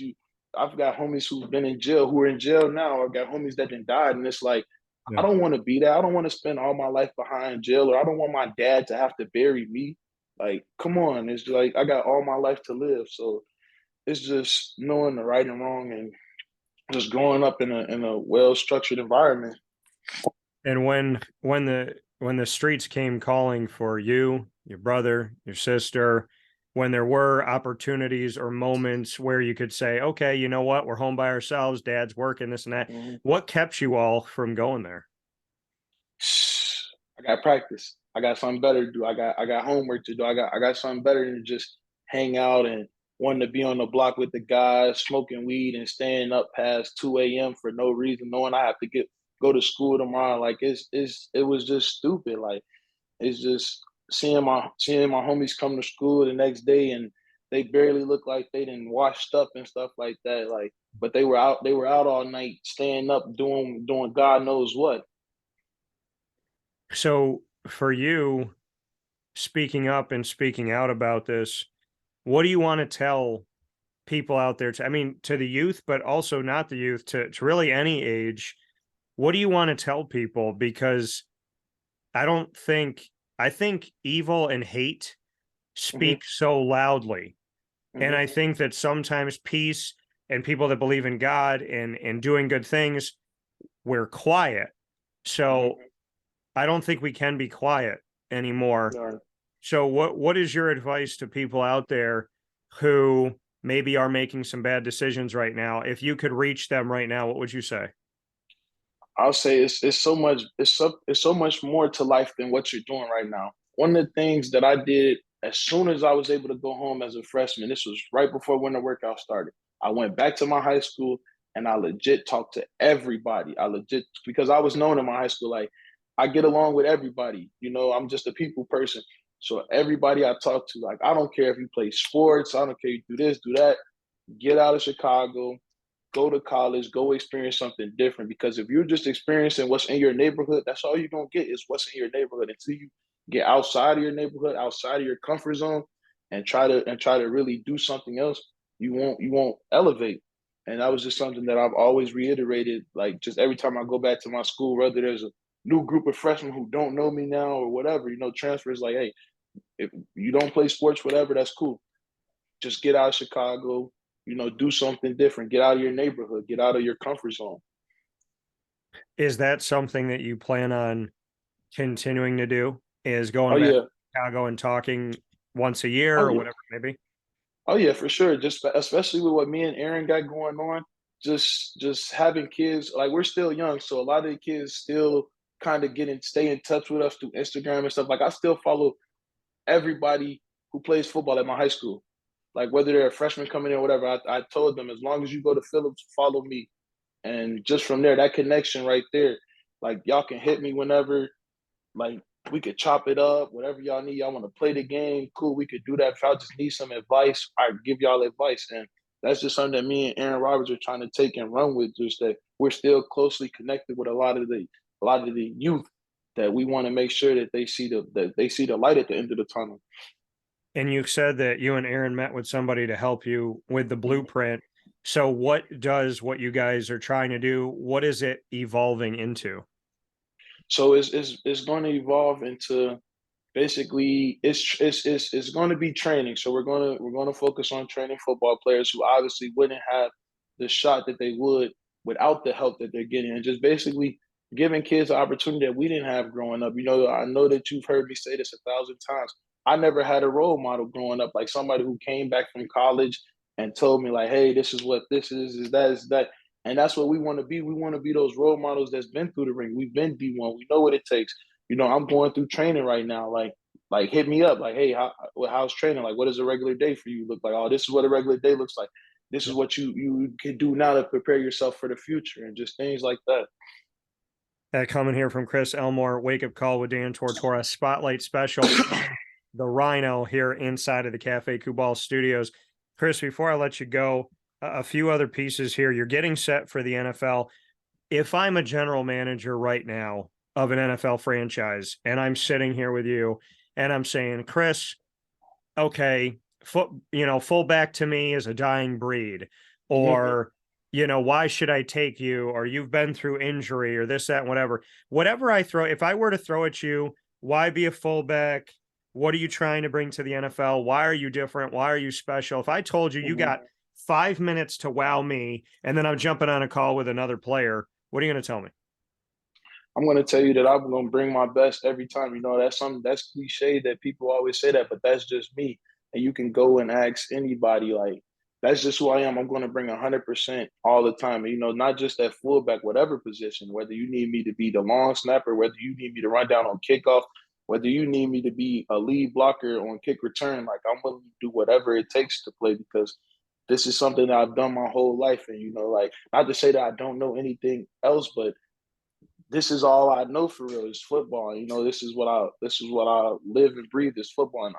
I've got homies who've been in jail, who are in jail now. I've got homies that then died, and it's like I Yeah. don't want to be that. I don't want to spend all my life behind jail, or I don't want my dad to have to bury me. Like, come on, it's like I got all my life to live. So it's just knowing the right and wrong and just growing up in a well structured environment. And when the streets came calling for you, your brother, your sister, when there were opportunities or moments where you could say, okay, you know what, we're home by ourselves, dad's working, this and that. Mm-hmm. What kept you all from going there? I got practice. I got something better to do. I got homework to do. I got something better than just hang out and wanting to be on the block with the guys, smoking weed and staying up past 2 a.m. for no reason, knowing I have to go to school tomorrow. Like it was just stupid. Like it's just seeing my homies come to school the next day and they barely look like they didn't washed up and stuff like that. Like, but they were out all night, staying up, doing God knows what. So for you, speaking up and speaking out about this, what do you want to tell people out there I mean, to the youth, but also not the youth, to really any age? What do you want to tell people? Because I don't think, I think evil and hate Mm-hmm, speak so loudly. And mm-hmm, I think that sometimes peace and people that believe in God and doing good things, we're quiet. mm-hmm. So I don't think we can be quiet anymore. Right. So what is your advice to people out there who maybe are making some bad decisions right now? If you could reach them right now, what would you say? I'll say it's so much it's so much more to life than what you're doing right now. One of the things that I did as soon as I was able to go home as a freshman, this was right before winter workout started. I went back to my high school and I legit talked to everybody. I legit because I was known in my high school like I get along with everybody. You know, I'm just a people person. So everybody I talk to, like I don't care if you play sports, I don't care if you do this, do that. Get out of Chicago, go to college, go experience something different. Because if you're just experiencing what's in your neighborhood, that's all you're gonna get is what's in your neighborhood. Until you get outside of your neighborhood, outside of your comfort zone, and try to really do something else, you won't elevate. And that was just something that I've always reiterated. Like just every time I go back to my school, whether there's a new group of freshmen who don't know me now or whatever, you know, transfers like, hey, if you don't play sports, whatever, that's cool. Just get out of Chicago, you know, do something different. Get out of your neighborhood. Get out of your comfort zone. Is that something that you plan on continuing to do? Is Oh going back to yeah. Chicago and talking once a year Oh or yeah. whatever it may be? Oh yeah, for sure. Just especially with what me and Aaron got going on, just having kids. Like we're still young, so a lot of the kids still kind of stay in touch with us through Instagram and stuff. Like I still follow everybody who plays football at my high school. like whether they're a freshman coming in or whatever, I told them, as long as you go to Phillips, follow me. And just from there, that connection right there, like y'all can hit me whenever, like we could chop it up, whatever y'all need. Y'all want to play the game, cool, we could do that. If y'all just need some advice, I give y'all advice. And that's just something that me and Aaron Roberts are trying to take and run with, just that we're still closely connected with a lot of the youth, that we want to make sure that they see the light at the end of the tunnel. And you said that you and Aaron met with somebody to help you with the blueprint. So what does what you guys are trying to do, what is it evolving into? So it's going to evolve into, basically it's going to be training. So we're going to focus on training football players who obviously wouldn't have the shot that they would without the help that they're getting, and just basically giving kids the opportunity that we didn't have growing up. I know that you've heard me say this 1,000 times. I never had a role model growing up, like somebody who came back from college and told me like, hey, this is what this is that. And that's what we want to be. We want to be those role models that's been through the ring. We've been D1. We know what it takes. I'm going through training right now. Like hit me up. Like, hey, how's training? Like, what does a regular day for you look like? Oh, this is what a regular day looks like. This is what you can do now to prepare yourself for the future, and just things like that. Coming here from Chris Elmore, Wake Up Call with Dan Tortora, Spotlight Special, the Rhino here inside of the Cafe Kubal studios. Chris, before I let you go, a few other pieces here. You're getting set for the NFL. If I'm a general manager right now of an NFL franchise and I'm sitting here with you and I'm saying, Chris, okay, fullback to me is a dying breed, or, why should I take you? Or you've been through injury or this, that, and whatever I throw, if I were to throw at you, why be a fullback? What are you trying to bring to the NFL? Why are you different? Why are you special? If I told you, you got 5 minutes to wow me, and then I'm jumping on a call with another player, what are you going to tell me? I'm going to tell you that I'm going to bring my best every time. That's cliche that people always say that, but that's just me. And you can go and ask anybody, like, that's just who I am. I'm going to bring 100% all the time. And, not just at fullback, whatever position, whether you need me to be the long snapper, whether you need me to run down on kickoff, whether you need me to be a lead blocker on kick return, like I'm willing to do whatever it takes to play, because this is something that I've done my whole life. And, like, not to say that I don't know anything else, but this is all I know for real is football. This is what I live and breathe is football.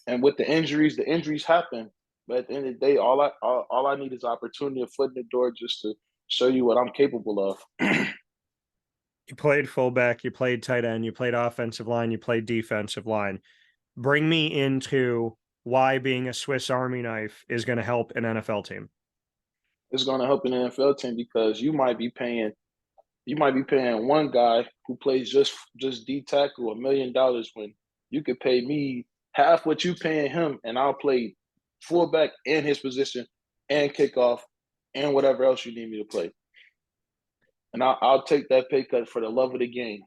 And with the injuries happen. But at the end of the day, all I need is opportunity, a foot in the door, just to show you what I'm capable of. You played fullback, you played tight end, you played offensive line, you played defensive line. Bring me into why being a Swiss Army knife is going to help an NFL team. It's going to help an NFL team because you might be paying one guy who plays just D tackle $1 million, when you could pay me half what you paying him, and I'll play fullback in his position and kickoff and whatever else you need me to play. And I'll take that pay cut for the love of the game.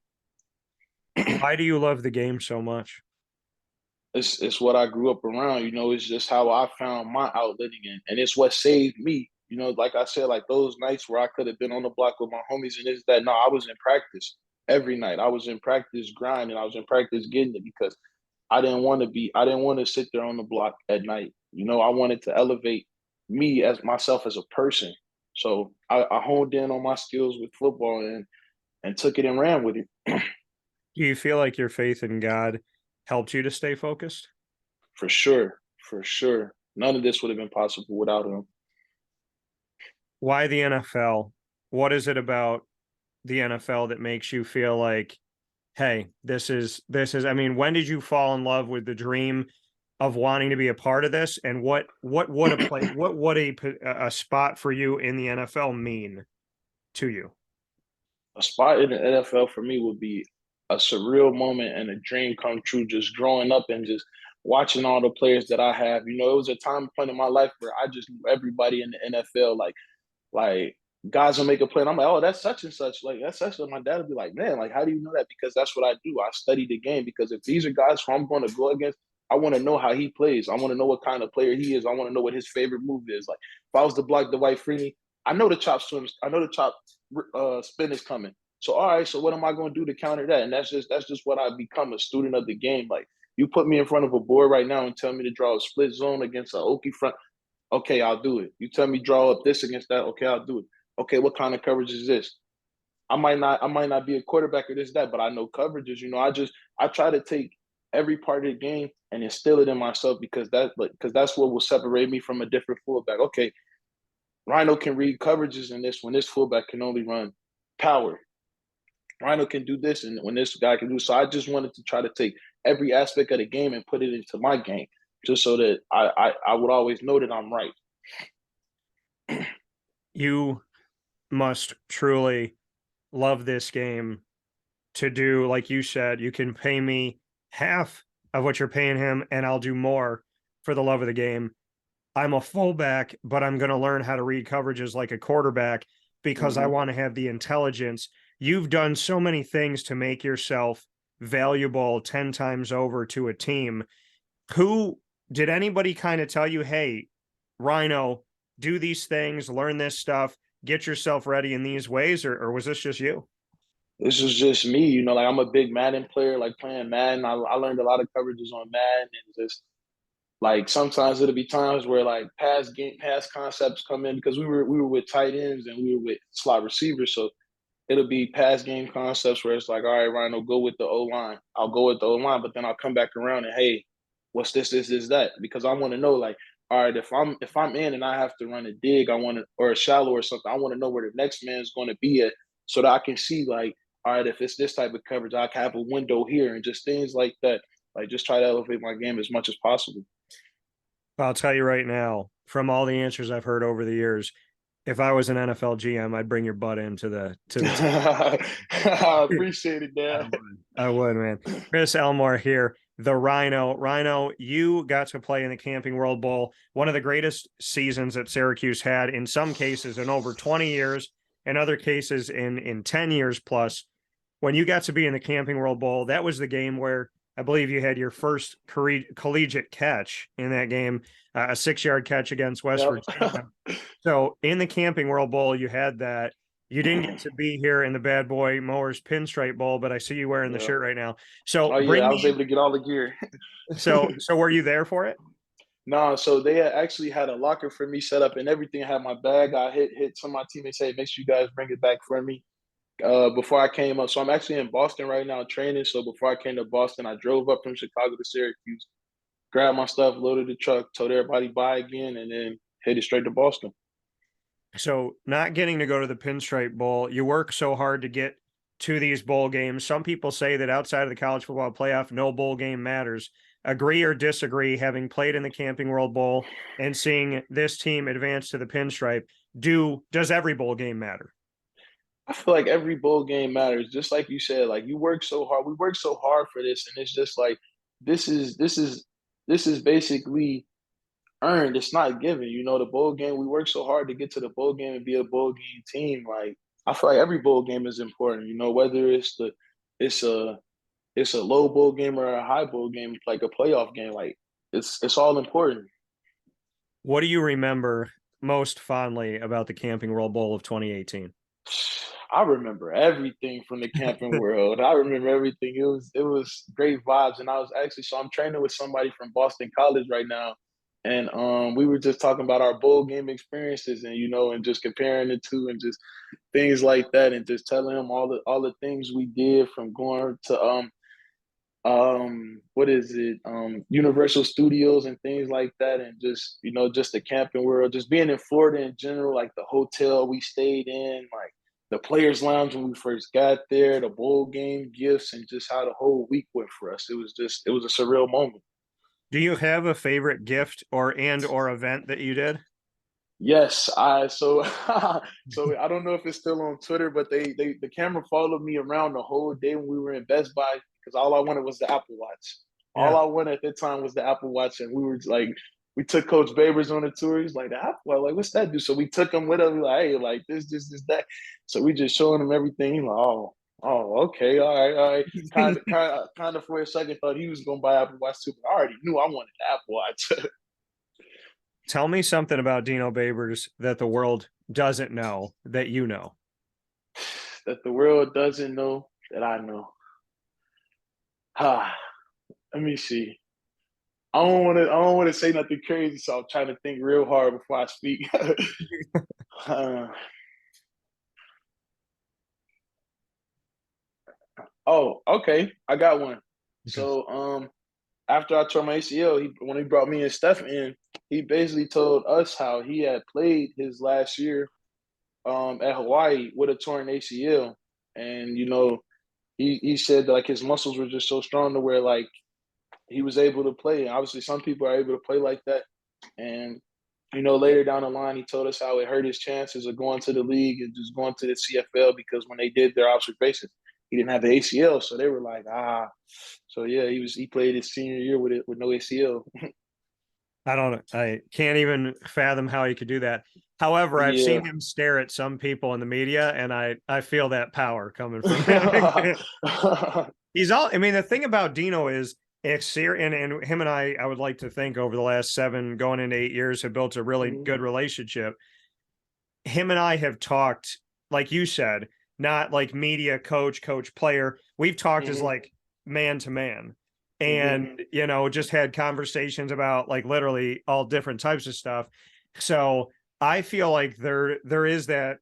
Why do you love the game so much? It's what I grew up around. It's just how I found my outlet again, and it's what saved me. Like I said, like those nights where I could have been on the block with my homies and this, that. No, I was in practice every night. I was in practice grinding. I was in practice getting it, because I didn't want to sit there on the block at night. I wanted to elevate me as myself as a person. So I honed in on my skills with football and took it and ran with it. Do you feel like your faith in God helped you to stay focused? For sure. For sure. None of this would have been possible without him. Why the NFL? What is it about the NFL that makes you feel like, hey, this is, I mean, when did you fall in love with the dream of wanting to be a part of this? And what would a spot for you in the NFL mean to you? A spot in the NFL for me would be a surreal moment and a dream come true, just growing up and just watching all the players that I have. It was a time point in my life where I just knew everybody in the NFL, like guys will make a play, and I'm like, oh, that's such and such. Like, that's such. And my dad would be like, man, like, how do you know that? Because that's what I do. I study the game, because if these are guys who I'm going to go against, I want to know how he plays. I want to know what kind of player he is. I want to know what his favorite move is. Like, if I was to block Dwight Freeney, I know the chop swim. I know the chop spin is coming. So, all right, so what am I going to do to counter that? And that's just what I become, a student of the game. Like, You put me in front of a board right now and tell me to draw a split zone against an Okie front. Okay, I'll do it. You tell me draw up this against that. Okay, I'll do it. Okay, what kind of coverage is this? I might not be a quarterback or this, that, but I know coverages. I try to take every part of the game and instill it in myself because that's what will separate me from a different fullback. Okay, Rhino can read coverages in this when this fullback can only run power. Rhino can do this and when this guy can do. So I just wanted to try to take every aspect of the game and put it into my game, just so that I would always know that I'm right. You must truly love this game to do, like you said, you can pay me half of what you're paying him, and I'll do more for the love of the game. I'm a fullback, but I'm going to learn how to read coverages like a quarterback because I want to have the intelligence. You've done so many things to make yourself valuable 10 times over to a team. Who did anybody kind of tell you, hey, Rhino, do these things, learn this stuff, get yourself ready in these ways, or was this just you? This is just me, like I'm a big Madden player, like playing Madden. I learned a lot of coverages on Madden and just like sometimes it'll be times where like pass concepts come in because we were with tight ends and we were with slot receivers. So it'll be pass game concepts where it's like, all right, Ryan, go with the O line. I'll go with the O line, but then I'll come back around and hey, what's this, that? Because I want to know, like, all right, if I'm in and I have to run a dig, or a shallow or something, I want to know where the next man is going to be at, so that I can see, like, all right, if it's this type of coverage, I can have a window here and just things like that. Like, just try to elevate my game as much as possible. I'll tell you right now, from all the answers I've heard over the years, if I was an NFL GM, I'd bring your butt into the I appreciate it, Dan. I would, man. Chris Elmore here, the Rhino. Rhino, you got to play in the Camping World Bowl, one of the greatest seasons that Syracuse had, in some cases in over 20 years, in other cases in 10 years plus. When you got to be in the Camping World Bowl, that was the game where I believe you had your first collegiate catch in that game, a 6-yard catch against West Virginia. So in the Camping World Bowl, you had that. You didn't get to be here in the Bad Boy Mowers Pinstripe Bowl, but I see you wearing the shirt right now. So I was able to get all the gear. so were you there for it? No, so they actually had a locker for me set up and everything. I had my bag. I hit some of my teammates, say, make sure you guys bring it back for me. Before I came up. So I'm actually in Boston right now training. So before I came to Boston, I drove up from Chicago to Syracuse, grabbed my stuff, loaded the truck, told everybody bye again, and then headed straight to Boston. So not getting to go to the Pinstripe Bowl, you work so hard to get to these bowl games. Some people say that outside of the college football playoff, no bowl game matters. Agree or disagree, having played in the Camping World Bowl and seeing this team advance to the Pinstripe, does every bowl game matter? I feel like every bowl game matters. Just like you said, like you work so hard. We work so hard for this, and it's just like this is basically earned. It's not given. The bowl game. We work so hard to get to the bowl game and be a bowl game team. Like I feel like every bowl game is important. Whether it's a low bowl game or a high bowl game, like a playoff game. Like it's all important. What do you remember most fondly about the Camping World Bowl of 2018? I remember everything from the Camping World. I remember everything. It was great vibes, and I'm training with somebody from Boston College right now, and we were just talking about our bowl game experiences, and and just comparing the two, and just things like that, and just telling him all the things we did from going to what is it, Universal Studios and things like that, and just the Camping World, just being in Florida in general, like the hotel we stayed in, like the players lounge when we first got there, the bowl game gifts, and just how the whole week went for us. It was a surreal moment. Do you have a favorite gift or event that you did? Yes, so so I don't know if it's still on Twitter, but the camera followed me around the whole day when we were in Best Buy because all I wanted was the Apple Watch. Yeah. All I wanted at that time was the Apple Watch, and we were like, we took Coach Babers on the tour. He's like, the Apple Watch, like, what's that do? So we took him with us. Like, hey, like this, that. So we just showing him everything. He's like, okay, all right. Kind of for a second thought he was gonna buy Apple Watch too, but I already knew I wanted the Apple Watch. Tell me something about Dino Babers that the world doesn't know that you know. That the world doesn't know that I know. Let me see. I don't want to say nothing crazy, so I'm trying to think real hard before I speak. uh, oh, okay. I got one. Okay. So after I tore my ACL, when he brought me and Steph in, he basically told us how he had played his last year at Hawaii with a torn ACL. And he said that, like, his muscles were just so strong to where, like, he was able to play. And obviously some people are able to play like that. And later down the line, he told us how it hurt his chances of going to the league and just going to the CFL, because when they did their observations, he didn't have the ACL. So they were like, ah. So yeah, he played his senior year with no ACL. I can't even fathom how he could do that. However, I've Yeah. seen him stare at some people in the media, and I feel that power coming from him. I mean, the thing about Dino is, and him and I would like to think over the last 7 going into 8 years have built a really good relationship. Him and I have talked, like you said, not like media, coach, player. We've talked as like man to man, and just had conversations about like literally all different types of stuff. So I feel like there is that,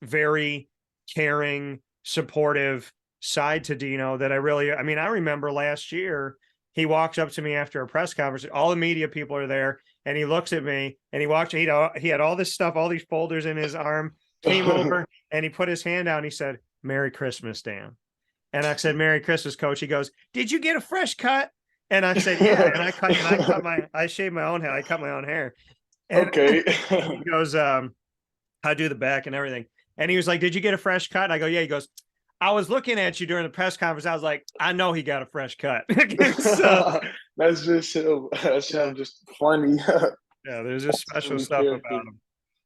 very caring, supportive side to Dino that I mean, I remember last year he walked up to me after a press conference. All the media people are there, and he looks at me and he had all this stuff, all these folders in his arm, came over and he put his hand out and he said, "Merry Christmas, Dan." And I said, "Merry Christmas, coach." He goes, "Did you get a fresh cut?" And I said, "Yeah." And I shaved my own hair. I cut my own hair. And Okay. he goes, I do the back and everything. And he was like, "Did you get a fresh cut?" And I go, "Yeah." He goes, "I was looking at you during the press conference. I was like, I know he got a fresh cut." So, That's just him. That's yeah, him, just funny. yeah, there's just special Funny stuff character. about him.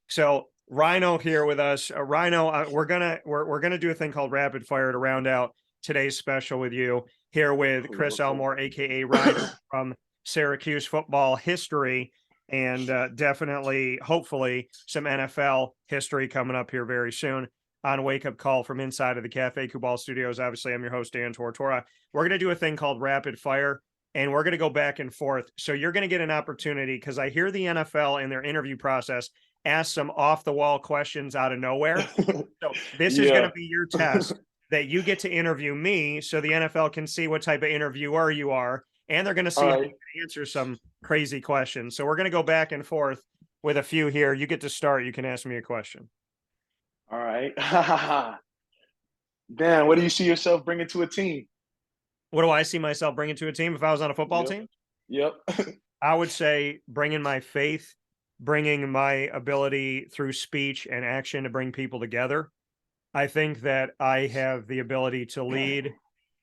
So Rhino here with us. Rhino, we're gonna do a thing called rapid fire to round out today's special with you here with Chris Elmore, aka Rhino from Syracuse football history, and definitely, hopefully, some NFL history coming up here very soon on Wake Up Call from inside of the Cafe Kubal Studios. Obviously, I'm your host, Dan Tortora. We're gonna do a thing called rapid fire, and we're going to go back and forth. So you're going to get an opportunity, because I hear the NFL in their interview process ask some off the wall questions out of nowhere. So this is going Yeah. to be your test that you get to interview me, so the NFL can see what type of interviewer you are. And they're going to see All how right. you can answer some crazy questions. So we're going to go back and forth with a few here. You get to start. You can ask me a question. All right. Dan, what do you see yourself bringing to a team? What do I see myself bringing to a team if I was on a football Yep. team? Yep. I would say bringing my faith, bringing my ability through speech and action to bring people together. I think that I have the ability to lead.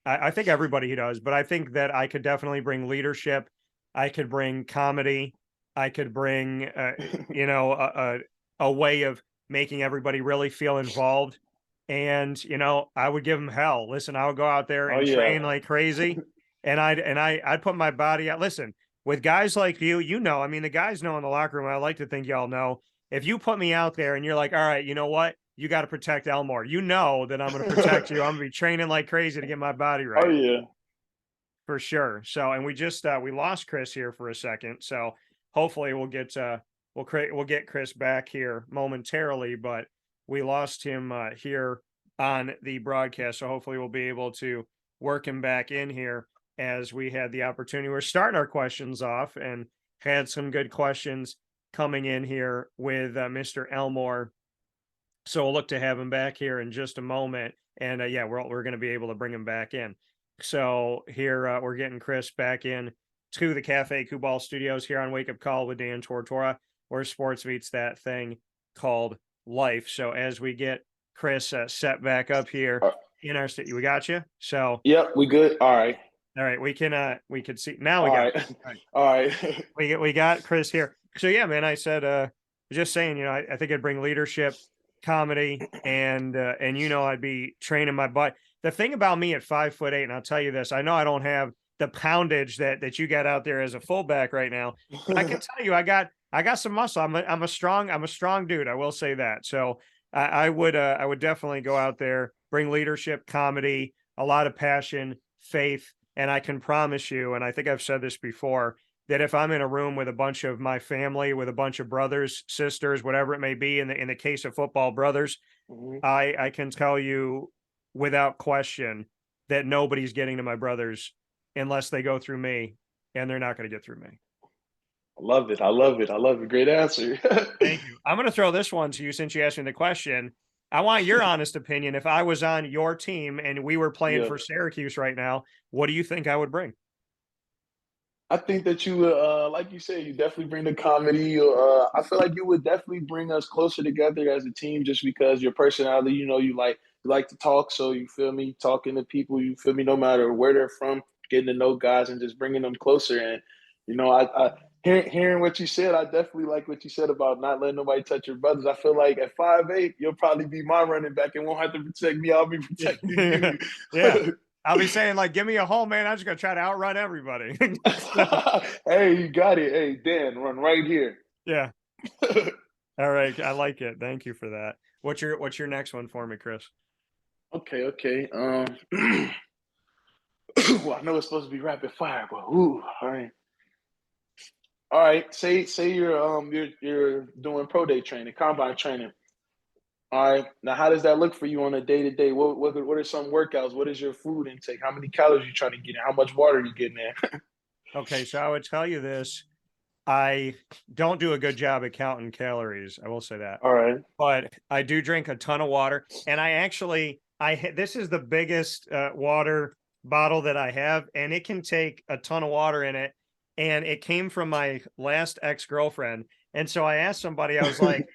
I think everybody does, but I think that I could definitely bring leadership. I could bring comedy. I could bring, a way of making everybody really feel involved. And, I would give them hell. Listen, I would go out there Oh and yeah. train like crazy. And I'd put my body out. Listen, with guys like you, I mean, the guys know in the locker room, I like to think y'all know, if you put me out there and you're like, all right, you know what? You got to protect Elmore. You know that I'm going to protect you. I'm going to be training like crazy to get my body Oh right, yeah. for sure. So, and we just we lost Chris here for a second. So hopefully we'll get Chris back here momentarily, but we lost him here on the broadcast. So hopefully we'll be able to work him back in here as we had the opportunity. We're starting our questions off and had some good questions coming in here with Mr. Elmore. So we'll look to have him back here in just a moment. And yeah, we're going to be able to bring him back in. So here we're getting Chris back in to the Cafe Kubal Studios here on Wake Up Call with Dan Tortora, where sports meets that thing called life. So as we get Chris set back up here in our city, we got you. So Yep, we good. All right. all right, we can see now. All We got right. all right. All right. We got Chris here. So yeah, man, I said just saying, I think I'd bring leadership, comedy, and I'd be training my butt. The thing about me at 5'8", and I'll tell you this, I know I don't have the poundage that you got out there as a fullback right now, but I can tell you I got some muscle. I'm a strong dude. I will say that. So I would definitely go out there, bring leadership, comedy, a lot of passion, faith, And I can promise you, and I think I've said this before, that if I'm in a room with a bunch of my family, with a bunch of brothers, sisters, whatever it may be, in the case of football, brothers, Mhm. I can tell you without question that nobody's getting to my brothers unless they go through me, and they're not going to get through me. I love it. I love it. I love it. Great answer. Thank you. I'm going to throw this one to you since you asked me the question. I want your honest opinion. If I was on your team and we were playing Yeah. for Syracuse right now, what do you think I would bring? I think that you would, like you said, you definitely bring the comedy. I feel like you would definitely bring us closer together as a team, just because your personality. You like to talk, so you feel me talking to people. You feel me, no matter where they're from, getting to know guys and just bringing them closer. And hearing what you said, I definitely like what you said about not letting nobody touch your brothers. I feel like at 5'8", you'll probably be my running back and won't have to protect me. I'll be protecting Yeah. you. Yeah. I'll be saying, like, give me a hole, man. I'm just going to try to outrun everybody. So, Hey, you got it. Hey, Dan, run right here. yeah. All right. I like it. Thank you for that. What's your next one for me, Chris? Okay, okay. Well, I know it's supposed to be rapid fire, but ooh, all right. All right. Say you're doing pro day training, combine training. All right. Now, how does that look for you on a day to day? What are some workouts? What is your food intake? How many calories you trying to get in? How much water are you getting in? Okay. So I would tell you this. I don't do a good job at counting calories. I will say that. All right. But I do drink a ton of water, and this is the biggest water bottle that I have, and it can take a ton of water in it, and it came from my last ex-girlfriend. And so I asked somebody, I was like,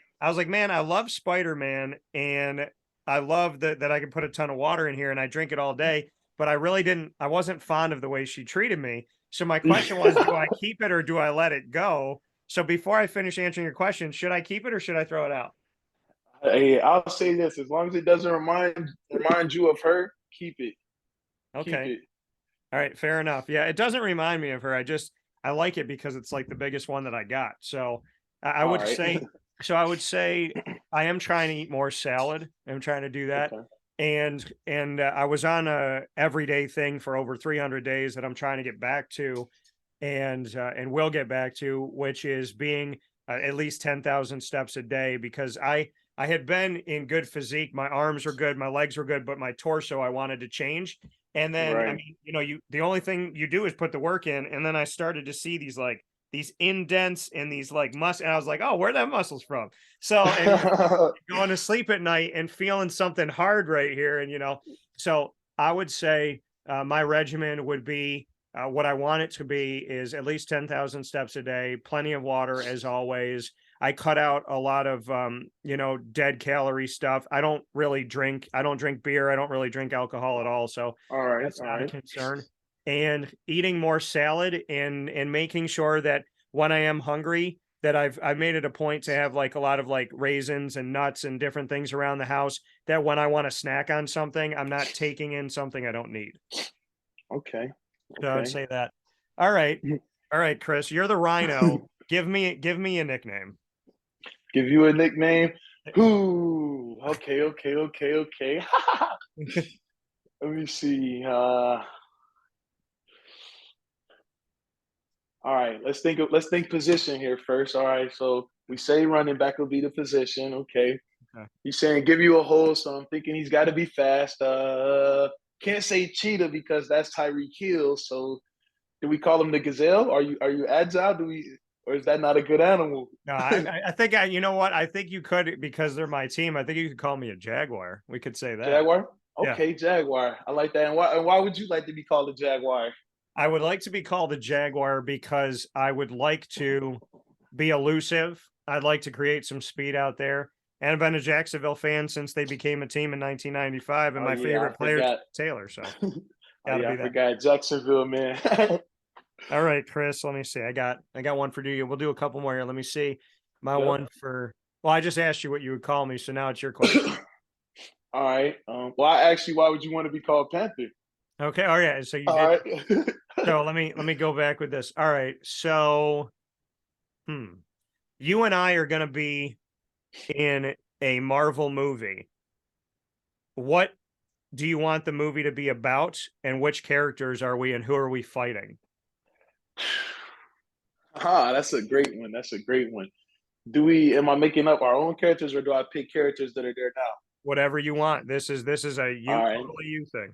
man, I love Spider-Man, and I love that I can put a ton of water in here and I drink it all day, but I wasn't fond of the way she treated me. So my question was, do I keep it or do I let it go? So before I finish answering your question, should I keep it or should I throw it out? Hey, I'll say this: as long as it doesn't remind you of her, keep it. Keep Okay. it. All right, fair enough. Yeah, it doesn't remind me of her. I like it because it's like the biggest one that I got. So I All would right. say, I am trying to eat more salad. I'm trying to do that. Okay. And I was on a everyday thing for over 300 days that I'm trying to get back to, and will get back to, which is being at least 10,000 steps a day, because I had been in good physique. My arms were good, my legs were good, but my torso I wanted to change. And then, I Right. mean, the only thing you do is put the work in. And then I started to see these indents and these like and I was like, oh, where are that muscles from? So, and going to sleep at night and feeling something hard right here. And, so I would say my regimen would be what I want it to be is at least 10,000 steps a day, plenty of water as always. I cut out a lot of, dead calorie stuff. I don't really drink. I don't drink beer. I don't really drink alcohol at all. So All right. that's All not a right. concern. And eating more salad and making sure that when I am hungry, that I've made it a point to have like a lot of like raisins and nuts and different things around the house, that when I want to snack on something, I'm not taking in something I don't need. Okay. So I would Okay. say that. All right. All right, Chris, you're the Rhino. Give me a nickname. Give you a nickname. Ooh. Okay. Okay. Okay. Okay. Let me see. All right. Let's think position here first. All right. So we say running back will be the position. Okay. Okay. He's saying give you a hole, so I'm thinking he's got to be fast. Can't say cheetah because that's Tyreek Hill. So do we call him the gazelle? Are you agile? Or is that not a good animal? No, I think you know what? I think you could, because they're my team. I think you could call me a Jaguar. We could say that. Jaguar? Yeah. Okay, Jaguar. I like that. And why would you like to be called a Jaguar? I would like to be called a Jaguar because I would like to be elusive. I'd like to create some speed out there. And I've been a Jacksonville fan since they became a team in 1995, and Oh my yeah, favorite I player is forgot. Taylor. So Oh got to yeah, be I that. forgot Jacksonville, man. All right, Chris. Let me see. I got one for you. We'll do a couple more here. Let me see. My Yep. one for. Well, I just asked you what you would call me, so now it's your question. All right. Well, I asked you, why would you want to be called Panther? Okay. All right. So you All did. right. So let me go back with this. All right. So, you and I are going to be in a Marvel movie. What do you want the movie to be about, and which characters are we and who are we fighting? That's a great one. That's a great one. Am I making up our own characters or do I pick characters that are there now? Whatever you want. This is a All you right. totally you thing.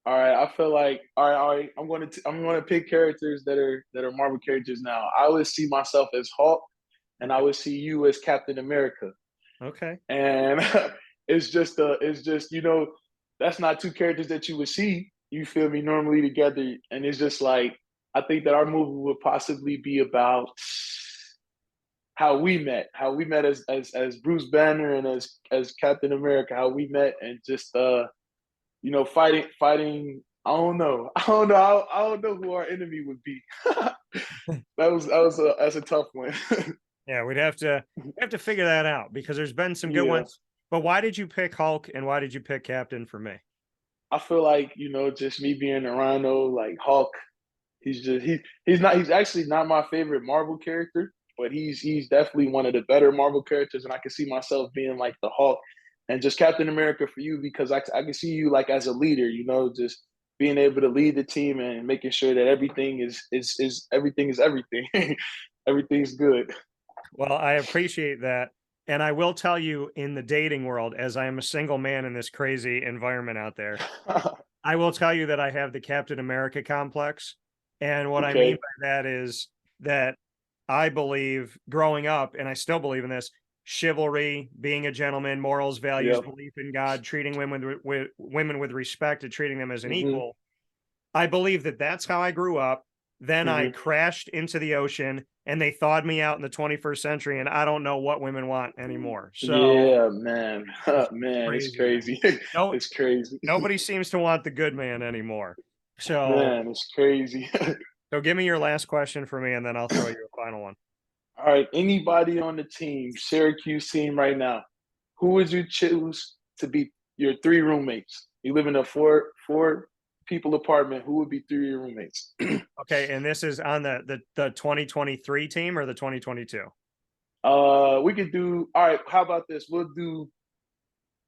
All right. I feel like all right. I'm gonna pick characters that are Marvel characters now. I would see myself as Hulk, and I Okay. would see you as Captain America. Okay. And it's just that's not two characters that you would see. You feel me normally together, and it's just like I think that our movie would possibly be about how we met as Bruce Banner and as Captain America, how we met, and just fighting. I don't know. I don't know who our enemy would be. That's a tough one. Yeah, we'd have to figure that out because there's been some good Yeah, ones. But why did you pick Hulk and why did you pick Captain for me? I feel like just me being a Rhino, like Hulk. He's actually not my favorite Marvel character, but he's definitely one of the better Marvel characters, and I can see myself being like the Hulk, and just Captain America for you because I can see you like as a leader, just being able to lead the team and making sure that everything is everything is everything, everything's good. Well, I appreciate that. And I will tell you in the dating world, as I am a single man in this crazy environment out there, I will tell you that I have the Captain America complex. And what I mean Okay. by that is that I believe growing up, and I still believe in this, chivalry, being a gentleman, morals, values, Yep. belief in God, treating women with respect and treating them as an Mhm. equal. I believe that that's how I grew up. Then I Mhm. crashed into the ocean and they thawed me out in the 21st century, and I don't know what women want anymore. So Yeah, man. it's Man, it's crazy. crazy. No, It's crazy. nobody seems to want the good man anymore. So, Man, it's crazy. so give me your last question for me, and then I'll throw you a final one. All right, anybody on the team, Syracuse team right now, who would you choose to be your three roommates? You live in a four people apartment. Who would be three of your roommates? Okay, and this is on the 2023 team or the 2022? We could do. All right, how about this? We'll do.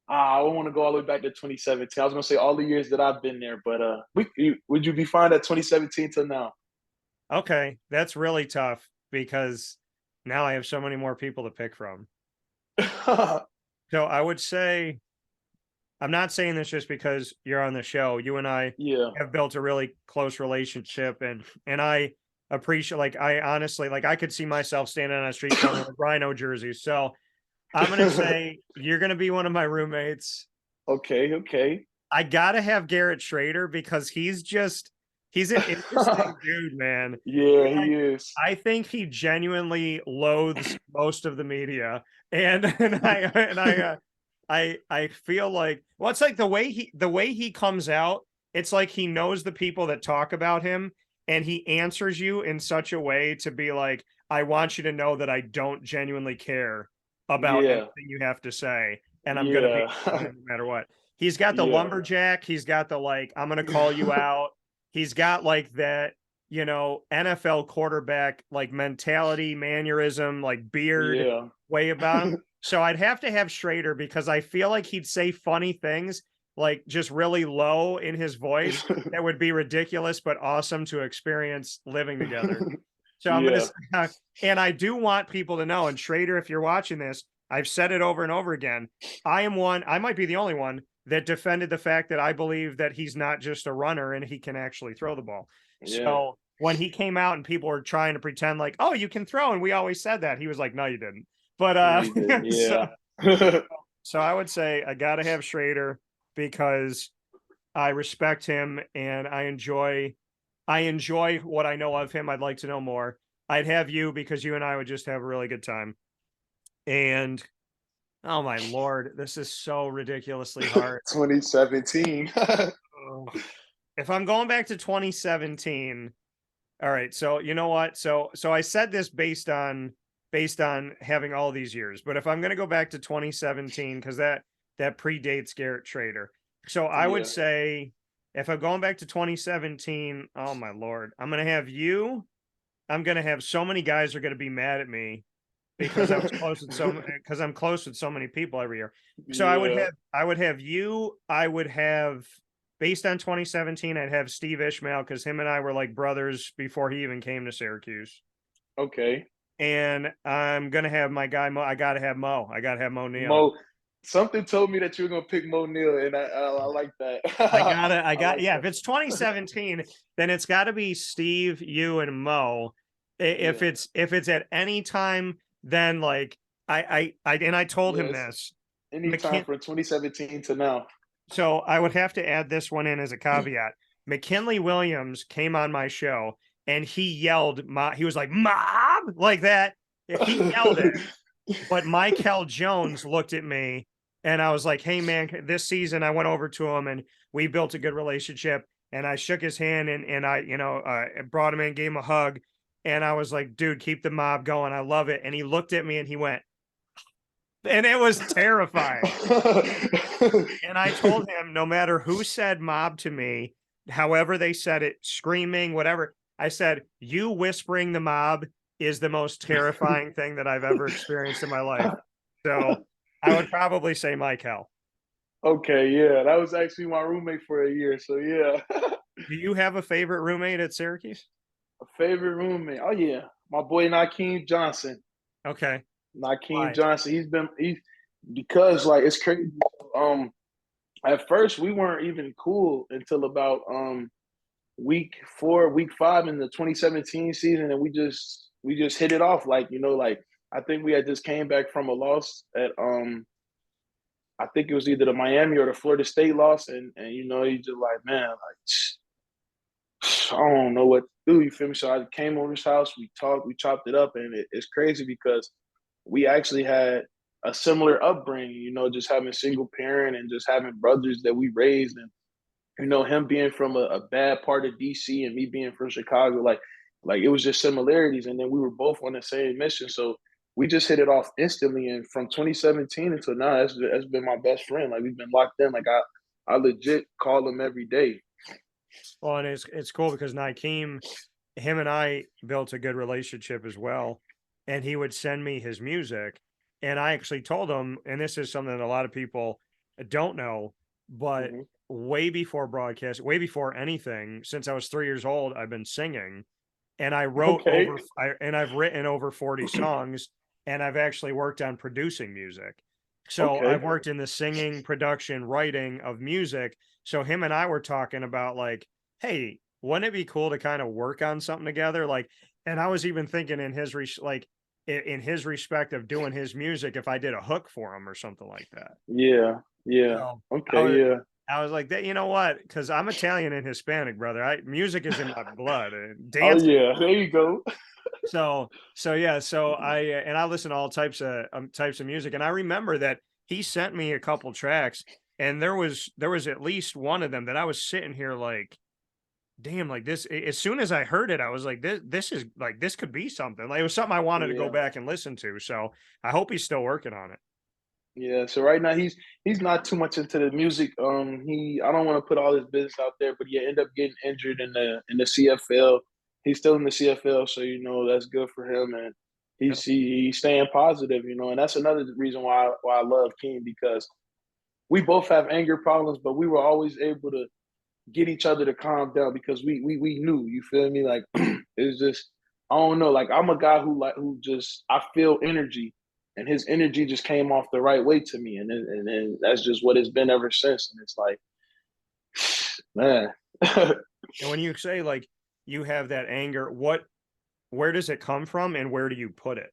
I don't want to go all the way back to 2017. I was gonna say all the years that I've been there, but would you be fine at 2017 till now? Okay, that's really tough because now I have so many more people to pick from. So I would say I'm not saying this just because you're on the show. You and I Yeah, have built a really close relationship, and I appreciate, like, I honestly, like, I could see myself standing on a street corner with Rhino jerseys. So I'm gonna say you're gonna be one of my roommates. okay, okay. I gotta have Garrett Schrader because he's an interesting dude, man. Yeah, I he is. I think he genuinely loathes most of the media, and I feel like, well, it's like the way he comes out. It's like he knows the people that talk about him, and he answers you in such a way to be like, I want you to know that I don't genuinely care about Yeah, anything you have to say, and I'm gonna be yeah, on it no matter what. He's got the yeah, lumberjack. He's got the, like, I'm gonna call you out. He's got like that, NFL quarterback like mentality, mannerism, like beard yeah. way about him. So I'd have to have Schrader because I feel like he'd say funny things, like just really low in his voice that would be ridiculous but awesome to experience living together. So I'm gonna Yeah. say, and I do want people to know, and Schrader, if you're watching this, I've said it over and over again. I might be the only one that defended the fact that I believe that he's not just a runner and he can actually throw the ball. Yeah. So when he came out and people were trying to pretend like, oh, you can throw, and we always said that, he was like, no, you didn't. But No, you didn't. so, Yeah. so I would say I gotta have Schrader because I respect him and I enjoy what I know of him. I'd like to know more. I'd have you because you and I would just have a really good time. And oh my lord, this is so ridiculously hard. 2017. Ugh. If I'm going back to 2017, all right. So you know what? So I said this based on having all these years, but if I'm going to go back to 2017, because that predates Garrett Trader, so I would Yeah. say if I'm going back to 2017, oh my lord, I'm going to have you. I'm going to have so many guys are going to be mad at me. because I'm close with so many people every year. So Yeah. I would have you, I would have based on 2017, I'd have Steve Ishmael because him and I were like brothers before he even came to Syracuse. Okay. And I'm gonna have my guy Mo. I gotta have Mo. I gotta have Mo Neal. Mo, something told me that you were gonna pick Mo Neal, and I like that. I like Yeah. that. If it's 2017, then it's got to be Steve, you, and Mo. If Yeah. it's at any time, then like and I told him Yes. this. Anytime McKin- from 2017 to now. so I would have to add this one in as a caveat. McKinley Williams came on my show and he yelled, he was like, "Mob!" like that. He yelled it. But Michael Jones looked at me and I was like, hey, man, this season I went over to him and we built a good relationship. And I shook his hand and I, brought him in, gave him a hug. And I was like, dude, keep the mob going. I love it. And he looked at me and he went, and it was terrifying. And I told him, no matter who said mob to me, however they said it, screaming, whatever, I said, you whispering the mob is the most terrifying thing that I've ever experienced in my life. So I would probably say Michael. Okay, yeah, that was actually my roommate for a year. So yeah, Do you have a favorite roommate at Syracuse? a favorite roommate. Oh yeah, my boy Nakeem Johnson. Okay. Nakeem Why? Johnson. He's because like it's crazy. At first we weren't even cool until about week 4, week 5 in the 2017 season, and we just hit it off. Like like I think we had just came back from a loss at I think it was either the Miami or the Florida State loss, and he just like, man, like I don't know what to do. You feel me? So I came over his house, we talked, we chopped it up, and it's crazy because we actually had a similar upbringing. Just having single parent and just having brothers that we raised, and him being from a bad part of DC and me being from Chicago, like it was just similarities. And then we were both on the same mission. So we just hit it off instantly. And from 2017 until now, that's been my best friend. Like we've been locked in. Like I legit call him every day. Well, and it's cool because Nakeem, him and I built a good relationship as well. And he would send me his music. And I actually told him, and this is something that a lot of people don't know, but Mm-hmm. way before broadcast, way before anything, since I was 3 years old, I've been singing. And Okay. I've written over 40 songs, and I've actually worked on producing music. So Okay. I've worked in the singing, production, writing of music. So him and I were talking about like, hey, wouldn't it be cool to kind of work on something together? Like, and I was even thinking in his in his respect of doing his music, if I did a hook for him or something like that. Yeah. Yeah. So I Okay. was Yeah. I was like, that you know what? Because I'm Italian and Hispanic, brother. Music is in my blood. Oh Dancing. yeah. There you go. So yeah, so I listen to all types of music, and I remember that he sent me a couple tracks, and there was at least one of them that I was sitting here like, damn, like this. As soon as I heard it, I was like, this is like this could be something. Like it was something I wanted to go Yeah. back and listen to. So I hope he's still working on it. Yeah, so right now he's not too much into the music. I don't want to put all his business out there, but he ended up getting injured in the CFL. He's still in the CFL, so that's good for him, and Yep. he's staying positive, and that's another reason why I love King, because we both have anger problems, but we were always able to get each other to calm down because we knew, you feel me? Like it's just I don't know. Like I'm a guy who just I feel energy, and his energy just came off the right way to me, and that's just what it's been ever since. And it's like, man, And when you say like you have that anger, where does it come from, and where do you put it?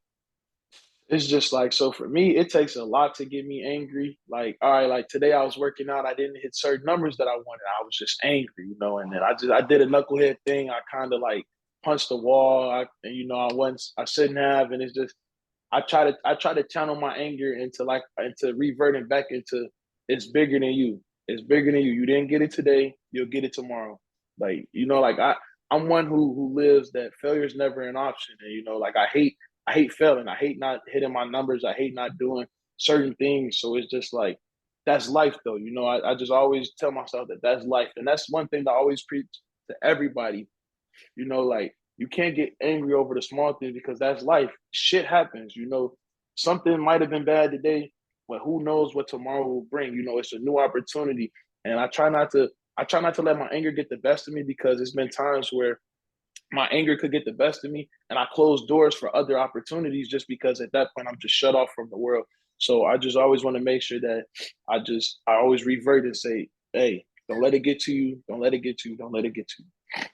it's just like, so for me, it takes a lot to get me angry. Like, all right, like today I was working out, I didn't hit certain numbers that I wanted. I was just angry. And then I did a knucklehead thing. I kind of like punched the wall. I shouldn't have, and it's just I try to channel my anger into reverting back into it's bigger than you. It's bigger than you. You didn't get it today, you'll get it tomorrow. Like, like I'm one who lives that failure is never an option. And like I hate failing. I hate not hitting my numbers. I hate not doing certain things. So it's just like that's life though. I just always tell myself that that's life. And that's one thing that I always preach to everybody. Like you can't get angry over the small things because that's life. Shit happens, you know. Something might have been bad today, but who knows what tomorrow will bring? You know, it's a new opportunity, and I try not to let my anger get the best of me because it's been times where my anger could get the best of me and I close doors for other opportunities just because at that point I'm just shut off from the world. So I just always want to make sure that I always revert and say, hey, don't let it get to you. Don't let it get to you. Don't let it get to you.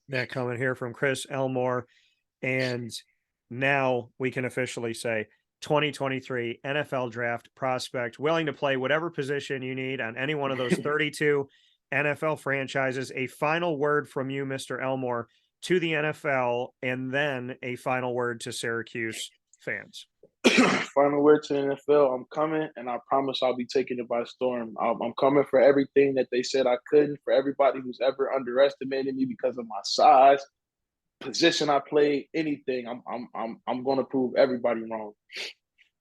That coming here from Chris Elmore. And now we can officially say 2023 NFL draft prospect, willing to play whatever position you need on any one of those 32 NFL franchises. A final word from you, Mr. Elmore, to the NFL, and then a final word to Syracuse fans. Final word to the NFL. I'm coming, and I promise I'll be taking it by storm. I'm coming for everything that they said I couldn't. For everybody who's ever underestimated me because of my size, position I played, anything. I'm going to prove everybody wrong.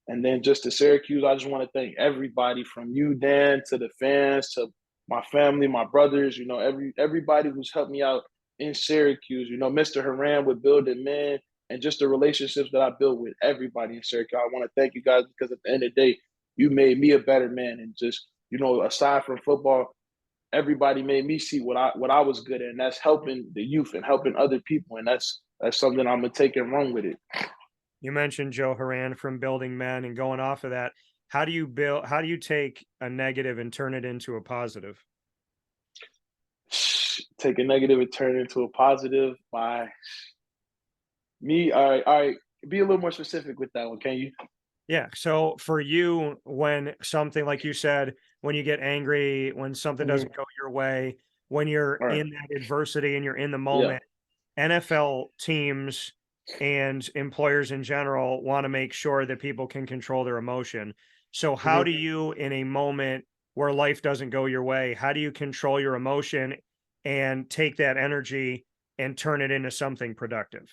And then just to Syracuse, I just want to thank everybody from you, Dan, to the fans, to my family, my brothers. You know, everybody who's helped me out in Syracuse. You know, Mr. Haran with building men and just the relationships that I built with everybody in Syracuse. I want to thank you guys because at the end of the day, you made me a better man. And just, you know, aside from football, everybody made me see what I was good at, and that's helping the youth and helping other people. And that's something I'm gonna take and run with it. You mentioned Joe Haran from Building Men, and going off of that, how do you take a negative and turn it into a positive? Take a negative and turn it into a positive by me. All right. Be a little more specific with that one, can you? Yeah. So for you, when something like you said, when you get angry, when something doesn't go your way, when you're All right. in that adversity and you're in the Yeah. moment, NFL teams and employers in general want to make sure that people can control their emotion. So how do you, in a moment where life doesn't go your way, how do you control your emotion and take that energy and turn it into something productive?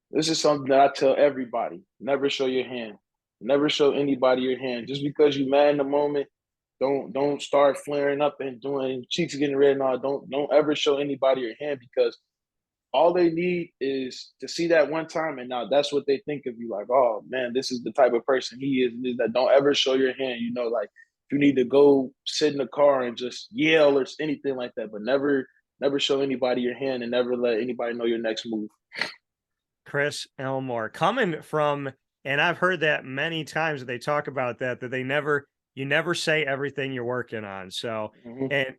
This is something that I tell everybody. Never show your hand. Never show anybody your hand. Just because you mad in the moment, don't start flaring up and doing cheeks getting red and all. Don't ever show anybody your hand because all they need is to see that one time, and now that's what they think of you. Like, oh man, this is the type of person he is. That don't ever show your hand. You know, like if you need to go sit in the car and just yell or anything like that, but never show anybody your hand and never let anybody know your next move. Chris Elmore coming from, and I've heard that many times that they talk about that you never say everything you're working on. So,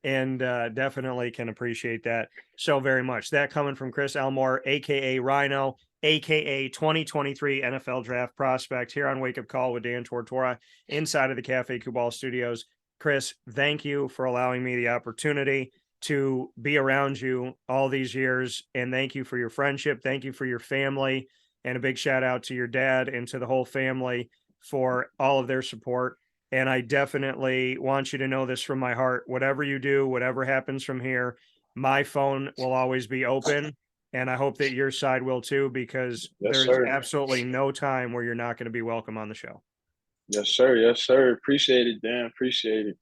and definitely can appreciate that so very much. That coming from Chris Elmore, AKA Rhino, AKA 2023 NFL draft prospect here on Wake Up Call with Dan Tortora inside of the Cafe Kubal studios. Chris, thank you for allowing me the opportunity to be around you all these years. And thank you for your friendship. Thank you for your family. And a big shout out to your dad and to the whole family for all of their support. And I definitely want you to know this from my heart. Whatever you do, whatever happens from here, my phone will always be open. And I hope that your side will too, because there's absolutely no time where you're not going to be welcome on the show. Yes, sir. Yes, sir. Appreciate it, Dan. Appreciate it.